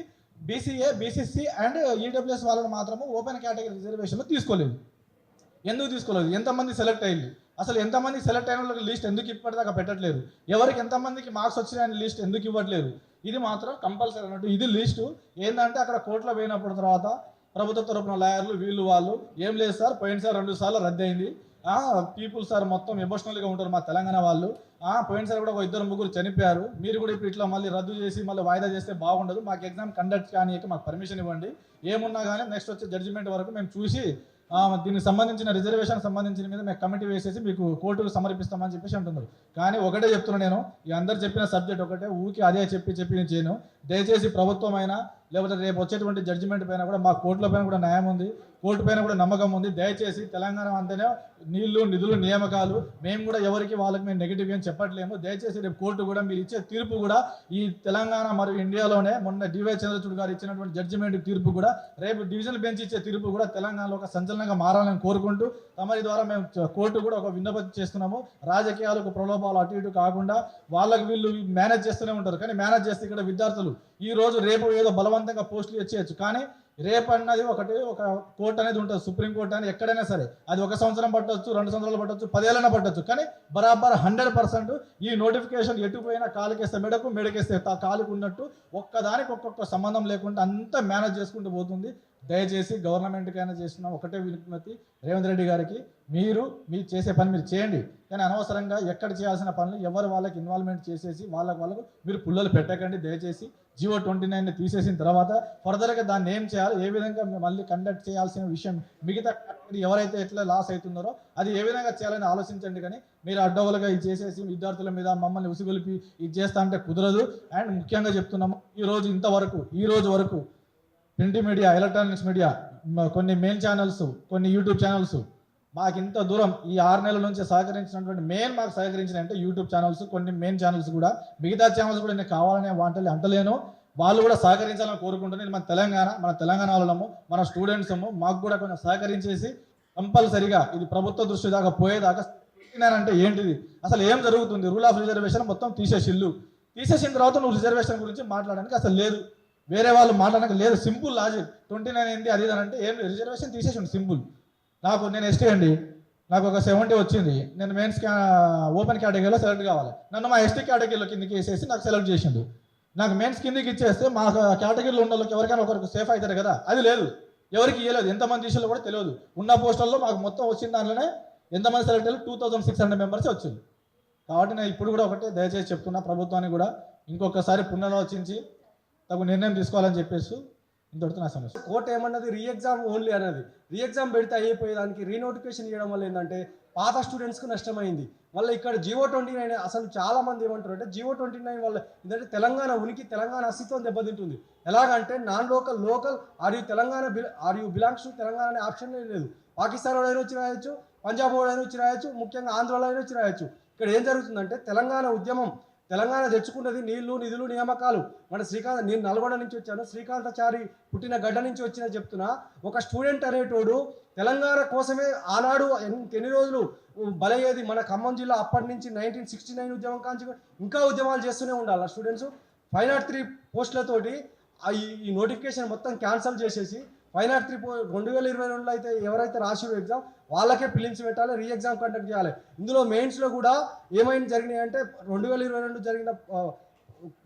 BCA BCC and EWS వాళ్ళని మాత్రము ఓపెన్ కేటగిరీ రిజర్వేషన్లో తీసుకోలేదు. ఎందుకు తీసుకోలేదు? ఎంతమంది సెలెక్ట్ అయ్యింది, అసలు ఎంతమంది సెలెక్ట్ అయిన వాళ్ళకి లిస్ట్ ఎందుకు ఇప్పటిదాకా పెట్టట్లేదు, ఎవరికి ఎంతమందికి మార్క్స్ వచ్చినాయని లిస్ట్ ఎందుకు ఇవ్వట్లేదు, ఇది మాత్రం కంపల్సరీ అన్నట్టు. ఇది లిస్టు ఏంటంటే అక్కడ కోర్టులో పోయినప్పుడు తర్వాత ప్రభుత్వ తరపున లాయర్లు వీళ్ళు వాళ్ళు ఏం లేదు సార్, పోయినసారి 2 సార్లు రద్దు అయింది, పీపుల్ సార్ మొత్తం ఎమోషనల్గా ఉంటారు మా తెలంగాణ వాళ్ళు, పోయినసారి కూడా 2-3 చనిపోయారు, మీరు కూడా ఇప్పుడు ఇట్లా మళ్ళీ రద్దు చేసి మళ్ళీ వాయిదా చేస్తే బాగుండదు, మాకు ఎగ్జామ్ కండక్ట్ కానీ మాకు పర్మిషన్ ఇవ్వండి, ఏమున్నా కానీ నెక్స్ట్ వచ్చే జడ్జిమెంట్ వరకు మేము చూసి దీనికి సంబంధించిన రిజర్వేషన్ సంబంధించిన మీద మేము కమిటీ వేసేసి మీకు కోర్టుకు సమర్పిస్తామని చెప్పేసి అంటున్నారు. కానీ ఒకటే చెప్తున్నా నేను, ఈ అందరు చెప్పిన సబ్జెక్ట్ ఒకటే, ఊరికి అదే చెప్పి నేను చేయను. దయచేసి ప్రభుత్వం అయినా లేకపోతే రేపు వచ్చేటువంటి జడ్జిమెంట్ పైన కూడా మా కోర్టుల పైన కూడా న్యాయం ఉంది, కోర్టు పైన కూడా నమ్మకం ఉంది. దయచేసి తెలంగాణ అంటేనే నీళ్లు నిధులు నియామకాలు, మేము కూడా ఎవరికి వాళ్ళకి మేము నెగిటివ్ ఏం చెప్పట్లేము. దయచేసి రేపు కోర్టు కూడా మీరు ఇచ్చే తీర్పు కూడా ఈ తెలంగాణ మరియు ఇండియాలోనే మొన్న డివై చంద్రచూడ్ గారు ఇచ్చినటువంటి జడ్జిమెంట్ తీర్పు కూడా రేపు డివిజన్ బెంచ్ ఇచ్చే తీర్పు కూడా తెలంగాణలో ఒక సంచలనంగా మారాలని కోరుకుంటూ తమరి ద్వారా మేము కోర్టు కూడా ఒక విన్నపం చేస్తున్నాము. రాజకీయాలకు ప్రలోభాలు అటు ఇటు కాకుండా వాళ్ళకి వీళ్ళు మేనేజ్ చేస్తూనే ఉంటారు, కానీ మేనేజ్ చేస్తే ఇక్కడ విద్యార్థులు పద్ధతులు. ఈ రోజు రేపు ఏదో బలవంతంగా పోస్టులు ఇచ్చేయచ్చు, కానీ రేపు అన్నది ఒక కోర్టు అనేది ఉంటుంది, సుప్రీంకోర్టు అని ఎక్కడైనా సరే. అది 1 సంవత్సరం పట్టవచ్చు, 2 సంవత్సరాలు పట్టవచ్చు, 10 ఏళ్ళైనా పట్టవచ్చు, కానీ బరాబర్ 100% ఈ నోటిఫికేషన్ ఎటుపోయినా కాలుకేస్తే మెడకు, మెడకేస్తే కాలుకు ఉన్నట్టు ఒక్కదానికి ఒక్కొక్క సంబంధం లేకుండా అంతా మేనేజ్ చేసుకుంటూ పోతుంది. దయచేసి గవర్నమెంట్కైనా చేసిన ఒకటే విజ్ఞప్తి రేవంత్ రెడ్డి గారికి, మీరు చేసే పని మీరు చేయండి, కానీ అనవసరంగా ఎక్కడ చేయాల్సిన పనులు ఎవరు వాళ్ళకి ఇన్వాల్వ్మెంట్ చేసేసి వాళ్ళకు మీరు పుల్లలు పెట్టకండి. దయచేసి జియో 29ని తీసేసిన తర్వాత ఫర్దర్గా దాన్ని ఏం చేయాలి, ఏ విధంగా మళ్ళీ కండక్ట్ చేయాల్సిన విషయం, మిగతా ఎవరైతే ఎట్లా లాస్ అవుతున్నారో అది ఏ విధంగా చేయాలని ఆలోచించండి. కానీ మీరు అడ్డవులుగా ఇది చేసేసి విద్యార్థుల మీద మమ్మల్ని ఉసిగొలిపి ఇది చేస్తా అంటే కుదరదు. అండ్ ముఖ్యంగా చెప్తున్నాము, ఈ రోజు వరకు ప్రింట్ మీడియా, ఎలక్ట్రానిక్స్ మీడియా, కొన్ని మెయిన్ ఛానల్స్, కొన్ని యూట్యూబ్ ఛానల్స్ మాకు ఇంత దూరం ఈ 6 నెలల నుంచి సహకరించినటువంటి మాకు సహకరించిన అంటే యూట్యూబ్ ఛానల్స్, కొన్ని మెయిన్ ఛానల్స్ కూడా, మిగతా ఛానల్స్ కూడా నేను కావాలనే అంటలేను, వాళ్ళు కూడా సహకరించాలని కోరుకుంటున్నాను. మన తెలంగాణ వాళ్ళము, మన స్టూడెంట్స్ మాకు కూడా కొంచెం సహకరించేసి కంపల్సరిగా ఇది ప్రభుత్వ దృష్టి దాకా పోయేదాకా అంటే ఏంటిది, అసలు ఏం జరుగుతుంది, రూల్ ఆఫ్ రిజర్వేషన్ మొత్తం తీసేసిన తర్వాత నువ్వు రిజర్వేషన్ గురించి మాట్లాడడానికి అసలు లేదు, వేరే వాళ్ళు మాట్లాడడానికి లేదు. Simple logic. 29 ఏంటి అది అంటే ఏం రిజర్వేషన్ తీసేసిండు సింపుల్. నేను ఎస్టీ అండి, నాకు ఒక 70 వచ్చింది, నేను మెయిన్స్ ఓపెన్ కేటగిరీలో సెలెక్ట్ కావాలి, నన్ను మా ఎస్టీ కేటగిరీలో కిందకి వేసేసి నాకు సెలెక్ట్ చేసిండు. నాకు మెయిన్స్ కిందకి ఇచ్చేస్తే మా కేటగిరీలో ఉన్న వాళ్ళకి ఎవరికైనా ఒకరికి సేఫ్ అవుతారు కదా, అది లేదు, ఎవరికి ఇవ్వలేదు, ఎంతమంది తీసేలో కూడా తెలియదు. ఉన్న పోస్టుల్లో మాకు మొత్తం వచ్చిన దాంట్లోనే ఎంతమంది సెలెక్ట్ అయ్యారు, 2600 మెంబర్స్ వచ్చింది. కాబట్టి నేను ఇప్పుడు కూడా ఒకటే దయచేసి చెప్తున్నా, ప్రభుత్వాన్ని కూడా ఇంకొకసారి పునరాలోచించి తగు నిర్ణయం తీసుకోవాలని చెప్పేసి ఇంతటితో నా సమస్య. కోర్టు ఏమన్నది రీ ఎగ్జామ్ ఓన్లీ అనేది, రీ ఎగ్జామ్ పెడితే అయిపోయేదానికి రీనోటిఫికేషన్ ఇవ్వడం వల్ల ఏంటంటే పాత స్టూడెంట్స్కు నష్టమైంది. మళ్ళీ ఇక్కడ జియో 29 అసలు చాలా మంది ఏమంటారు అంటే జియో 29 వల్ల ఏంటంటే తెలంగాణ ఉనికి, తెలంగాణ అస్తిత్వం దెబ్బతింటుంది. ఎలాగంటే non local are you belongs to Telangana అనే ఆప్షన్ లేదు. పాకిస్తాన్ వాడైనా వచ్చి రాయొచ్చు, పంజాబ్ వాడైనా వచ్చి రాయొచ్చు, ముఖ్యంగా ఆంధ్రలో అయినా వచ్చి రాయొచ్చు. ఇక్కడ ఏం జరుగుతుందంటే తెలంగాణ ఉద్యమం, తెలంగాణ తెచ్చుకున్నది నీళ్లు, నిధులు, నియామకాలు. నేను నల్గొండ నుంచి వచ్చాను, శ్రీకాంతాచారి పుట్టిన గడ్డ నుంచి వచ్చిన చెప్తున్నా. ఒక స్టూడెంట్ అనేటోడు తెలంగాణ కోసమే ఆనాడు ఎన్ని రోజులు బలయ్యేది. మన ఖమ్మం జిల్లా అప్పటి నుంచి 1969 ఉద్యమం కాంచి ఇంకా ఉద్యమాలు చేస్తూనే ఉండాలి. స్టూడెంట్స్ 503 పోస్టులతోటి ఈ నోటిఫికేషన్ మొత్తం క్యాన్సిల్ చేసేసి 503 2022లో అయితే ఎవరైతే రాసిరో ఎగ్జామ్ వాళ్ళకే ఫిలిమ్స్ పెట్టాలి, రీ ఎగ్జామ్ కండక్ట్ చేయాలి. ఇందులో మెయిన్స్లో కూడా ఏమైనా జరిగినాయి అంటే 2022 జరిగిన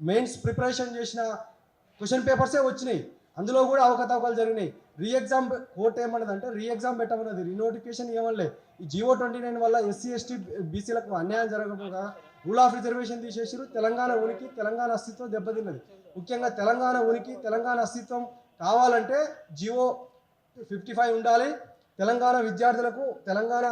మెయిన్స్ ప్రిపరేషన్ చేసిన క్వశ్చన్ పేపర్సే వచ్చినాయి, అందులో కూడా అవకతవకలు జరిగినాయి. రీ ఎగ్జామ్ కోర్టు ఏమన్నదంటే రీ ఎగ్జామ్ పెట్టమన్నది, రీనోటిఫికేషన్ ఏమనలే. ఈ జియో 29 వల్ల ఎస్సీ ఎస్టీ బీసీలకు అన్యాయం జరగకపోగా రూల్ ఆఫ్ రిజర్వేషన్ తీసేసారు. తెలంగాణ ఉనికి, తెలంగాణ అస్తిత్వం దెబ్బతిన్నది. ముఖ్యంగా తెలంగాణ ఉనికి, తెలంగాణ అస్తిత్వం కావాలంటే జియో 55 ఉండాలి. తెలంగాణ విద్యార్థులకు, తెలంగాణ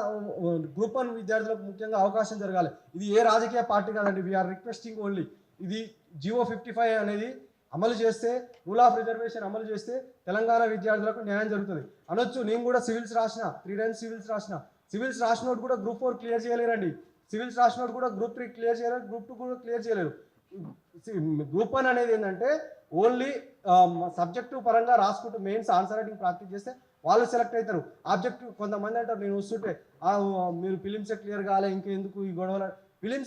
గ్రూప్ 1 విద్యార్థులకు ముఖ్యంగా అవకాశం జరగాలి. ఇది ఏ రాజకీయ పార్టీ కాదండి, వీఆర్ రిక్వెస్టింగ్ ఓన్లీ. ఇది జియో 55 అనేది అమలు చేస్తే, రూల్ ఆఫ్ రిజర్వేషన్ అమలు చేస్తే తెలంగాణ విద్యార్థులకు న్యాయం జరుగుతుంది అనొచ్చు. నేను కూడా సివిల్స్ రాసిన, 3 times సివిల్స్ రాసినోడు కూడా గ్రూప్ 4 క్లియర్ చేయలేరండి. సివిల్స్ రాసినోడు కూడా గ్రూప్ 3 క్లియర్ చేయలేరు, గ్రూప్ 2 కూడా క్లియర్ చేయలేరు. గ్రూప్ 1 అనేది ఏంటంటే ఓన్లీ సబ్జెక్టివ్ పరంగా రాసుకుంటూ మెయిన్స్ ఆన్సర్ రైటింగ్ ప్రాక్టీస్ చేస్తే వాళ్ళు సెలెక్ట్ అవుతారు. ఆబ్జెక్టివ్ కొంతమంది అంటారు, నేను వస్తుంటే మీరు ఫిలిమ్సే క్లియర్ కాలే, ఇంకెందుకు ఈ గొడవలు. ఫిలిం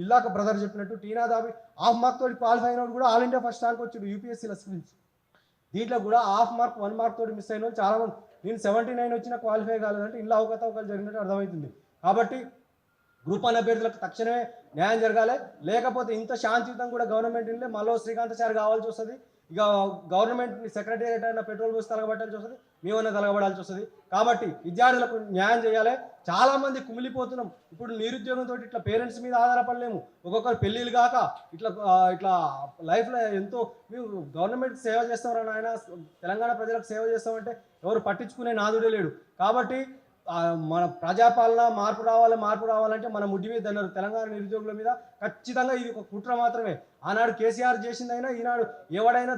ఇల్లాక బ్రదర్ చెప్పినట్టు టీనా దాబి హాఫ్ మార్క్ తోటి క్వాలిఫై అయినోడు కూడా ఆల్ ఇండియా ఫస్ట్ ర్యాంక్ వచ్చాడు యూపీఎస్సీలో ఫిలిమ్స్. దీంట్లో కూడా హాఫ్ మార్క్ 1 మార్క్ తోటి మిస్ అయిన వాళ్ళు చాలా మంది. నేను 79 వచ్చినా క్వాలిఫై కాలేదంటే ఇలా అవకతవకలు జరిగినట్టు అర్థమవుతుంది. కాబట్టి గ్రూప్ 1 అభ్యర్థులకు తక్షణమే న్యాయం జరగాలి. లేకపోతే ఇంత శాంతియుతం కూడా గవర్నమెంట్ ఉంటే మళ్ళీ శ్రీకాంతాచారి కావాల్సి వస్తుంది. ఇక గవర్నమెంట్ సెక్రటేరియట్ అయినా పెట్రోల్ పోసి తలగబట్టాల్సి వస్తుంది, మేమన్నా తలగబడాల్సి వస్తుంది. కాబట్టి విద్యార్థులకు న్యాయం చేయాలి. చాలా మంది కుమిలిపోతున్నాం. ఇప్పుడు నిరుద్యోగంతో ఇట్లా పేరెంట్స్ మీద ఆధారపడలేము. ఒక్కొక్కరు పెళ్ళిళ్ళు కాక ఇట్లా లైఫ్లో ఎంతో మేము గవర్నమెంట్ సేవ చేస్తామని ఆయన తెలంగాణ ప్రజలకు సేవ చేస్తామంటే ఎవరు పట్టించుకునే నాదుడే లేడు. కాబట్టి మన ప్రజాపాలన మార్పు రావాలంటే మన ముడ్డి మీద అన్నారు తెలంగాణ నిరుద్యోగుల మీద. ఖచ్చితంగా ఇది ఒక కుట్ర మాత్రమే. ఆనాడు కేసీఆర్ చేసిందైనా ఈనాడు ఎవడైనా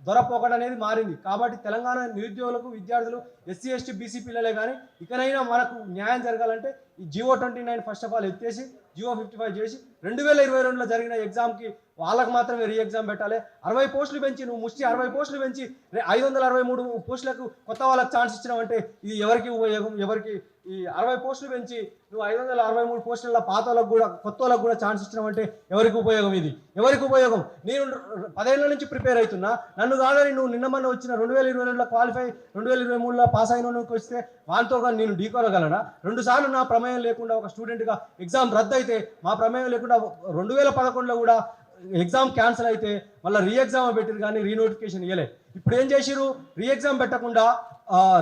దొరపోకడ అనేది మారింది. కాబట్టి తెలంగాణ నిరుద్యోగులకు, విద్యార్థులు, ఎస్సీ ఎస్టీ బీసీ పిల్లలే కానీ ఇకనైనా మనకు న్యాయం జరగాలంటే ఈ జియో 29 ఫస్ట్ ఆఫ్ ఆల్ ఎత్తేసి జియో 55 చేసి 2022లో జరిగిన ఎగ్జామ్కి వాళ్ళకి మాత్రమే రీ ఎగ్జామ్ పెట్టాలి. 60 పోస్టులు పెంచి నువ్వు ముష్టి 60 పోస్టులు పెంచి 563 పోస్టులకు కొత్త వాళ్ళకి ఛాన్స్ ఇచ్చినావంటే ఇది ఎవరికి ఉపయోగం? ఎవరికి? ఈ 60 పోస్టులు పెంచి నువ్వు 563 పోస్టుల పాత వాళ్ళకు కూడా కొత్త వాళ్ళకు కూడా ఛాన్స్ ఇచ్చినావంటే ఎవరికి ఉపయోగం? ఇది ఎవరికి ఉపయోగం? నేను 10 ఏళ్ళ నుంచి ప్రిపేర్ అవుతున్నా, నన్ను కాదని నువ్వు నిన్న మొన్న వచ్చిన 2022లో క్వాలిఫై 2023లో పాస్ అయినోనికి వస్తే వాళ్ళతో కానీ నేను ఢీకొనగలనా? 2 సార్లు నా ప్రమేయం లేకుండా ఒక స్టూడెంట్గా ఎగ్జామ్ రద్దు అయితే, మా ప్రమేయం లేకుండా 2011లో కూడా ఎగ్జామ్ క్యాన్సిల్ అయితే మళ్ళీ రీ ఎగ్జామ్ పెట్టిరు కానీ రీనోటిఫికేషన్ ఇవ్వలే. ఇప్పుడు ఏం చేసిరు? రీ ఎగ్జామ్ పెట్టకుండా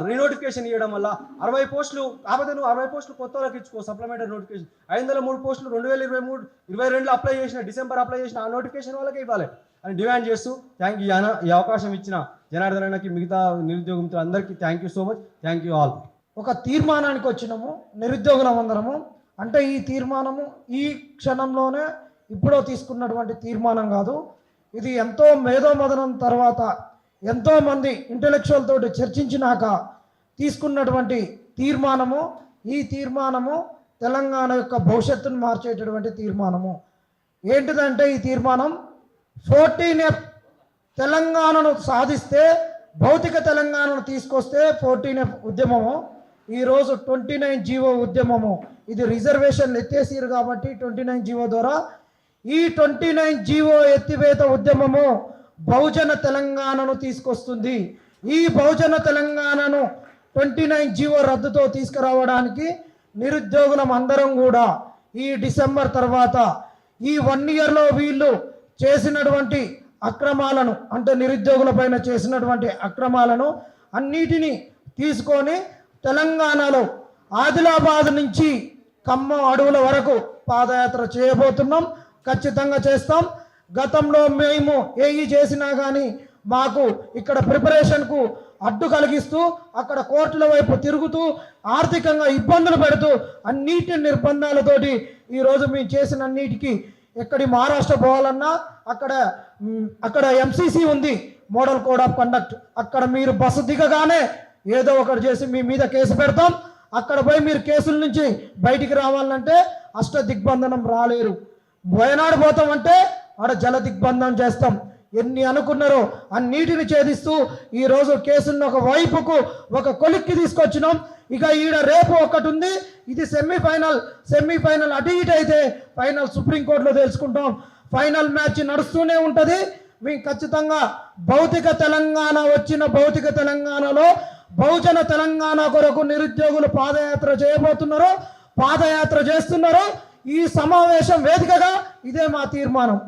రీనోటిఫికేషన్ ఇవ్వడం వల్ల 60 పోస్టులు కాకపోతే నువ్వు 60 పోస్టులు కొత్త వాళ్ళకి ఇచ్చుకో. సప్లిమెంటరీ నోటిఫికేషన్ 503 పోస్టులు 2022లో అప్లై చేసిన, డిసెంబర్ అప్లై చేసిన ఆ నోటిఫికేషన్ వాళ్ళకే ఇవ్వాలి అని డిమాండ్ చేస్తూ ఈ అవకాశం ఇచ్చిన జనార్దనకి, మిగతా నిరుద్యోగ మిత్రులందరికీ thank you so much. Thank you all. ఒక తీర్మానానికి వచ్చినాము నిరుద్యోగులం అందరము. అంటే ఈ తీర్మానము ఈ క్షణంలోనే ఇప్పుడో తీసుకున్నటువంటి తీర్మానం కాదు. ఇది ఎంతో మేధోమథనం తర్వాత ఎంతోమంది ఇంటెలెక్చువల్ తోటి చర్చించినాక తీసుకున్నటువంటి తీర్మానము. ఈ తీర్మానము తెలంగాణ యొక్క భవిష్యత్తును మార్చేటటువంటి తీర్మానము. ఏంటిదంటే ఈ తీర్మానం 14F తెలంగాణను సాధిస్తే, భౌతిక తెలంగాణను తీసుకొస్తే 14F ఉద్యమము. ఈరోజు 29 జీవో ఉద్యమము. ఇది రిజర్వేషన్లు ఎత్తేసిరు కాబట్టి 29 జీవో ద్వారా ఈ 29 జీవో ఎత్తివేత ఉద్యమము బహుజన తెలంగాణను తీసుకొస్తుంది. ఈ బహుజన తెలంగాణను 29 జీవో రద్దుతో తీసుకురావడానికి నిరుద్యోగులం అందరం కూడా ఈ డిసెంబర్ తర్వాత ఈ 1 ఇయర్లో వీళ్ళు చేసినటువంటి అక్రమాలను, అంటే నిరుద్యోగుల పైన చేసినటువంటి అక్రమాలను అన్నిటినీ తీసుకొని తెలంగాణలో ఆదిలాబాద్ నుంచి ఖమ్మం అడవుల వరకు పాదయాత్ర చేయబోతున్నాం. ఖచ్చితంగా చేస్తాం. గతంలో మేము ఏఈ చేసినా కానీ మాకు ఇక్కడ ప్రిపరేషన్కు అడ్డు కలిగిస్తూ అక్కడ కోర్టుల వైపు తిరుగుతూ ఆర్థికంగా ఇబ్బందులు పెడుతూ అన్నిటి నిర్బంధాలతోటి ఈరోజు మేము చేసిన అన్నిటికీ ఎక్కడి మహారాష్ట్ర పోవాలన్నా అక్కడ ఎంసీసీ ఉంది, మోడల్ కోడ్ ఆఫ్ కండక్ట్. అక్కడ మీరు బస్సు దిగగానే ఏదో ఒకటి చేసి మీ మీద కేసు పెడతాం. అక్కడ పోయి మీరు కేసుల నుంచి బయటికి రావాలంటే అష్ట దిగ్బంధనం రాలేరు. వయనాడు పోతామంటే ఆడ జల దిగ్బంధనం చేస్తాం. ఎన్ని అనుకున్నారో అన్నిటిని ఛేదిస్తూ ఈరోజు కేసులను ఒక వైపుకు ఒక కొలిక్కి తీసుకొచ్చినాం. ఇక ఈడ రేపు ఒకటి ఉంది, ఇది సెమీఫైనల్ అటు ఇటు అయితే ఫైనల్ సుప్రీంకోర్టులో తెలుసుకుంటాం. ఫైనల్ మ్యాచ్ నడుస్తూనే ఉంటుంది. మేము ఖచ్చితంగా భౌతిక తెలంగాణ వచ్చిన భౌతిక తెలంగాణలో బహుజన తెలంగాణ కొరకు నిరుద్యోగులు పాదయాత్ర చేయబోతున్నారు, పాదయాత్ర చేస్తున్నారు. ఈ సమావేశం వేదికగా ఇదే మా తీర్మానం.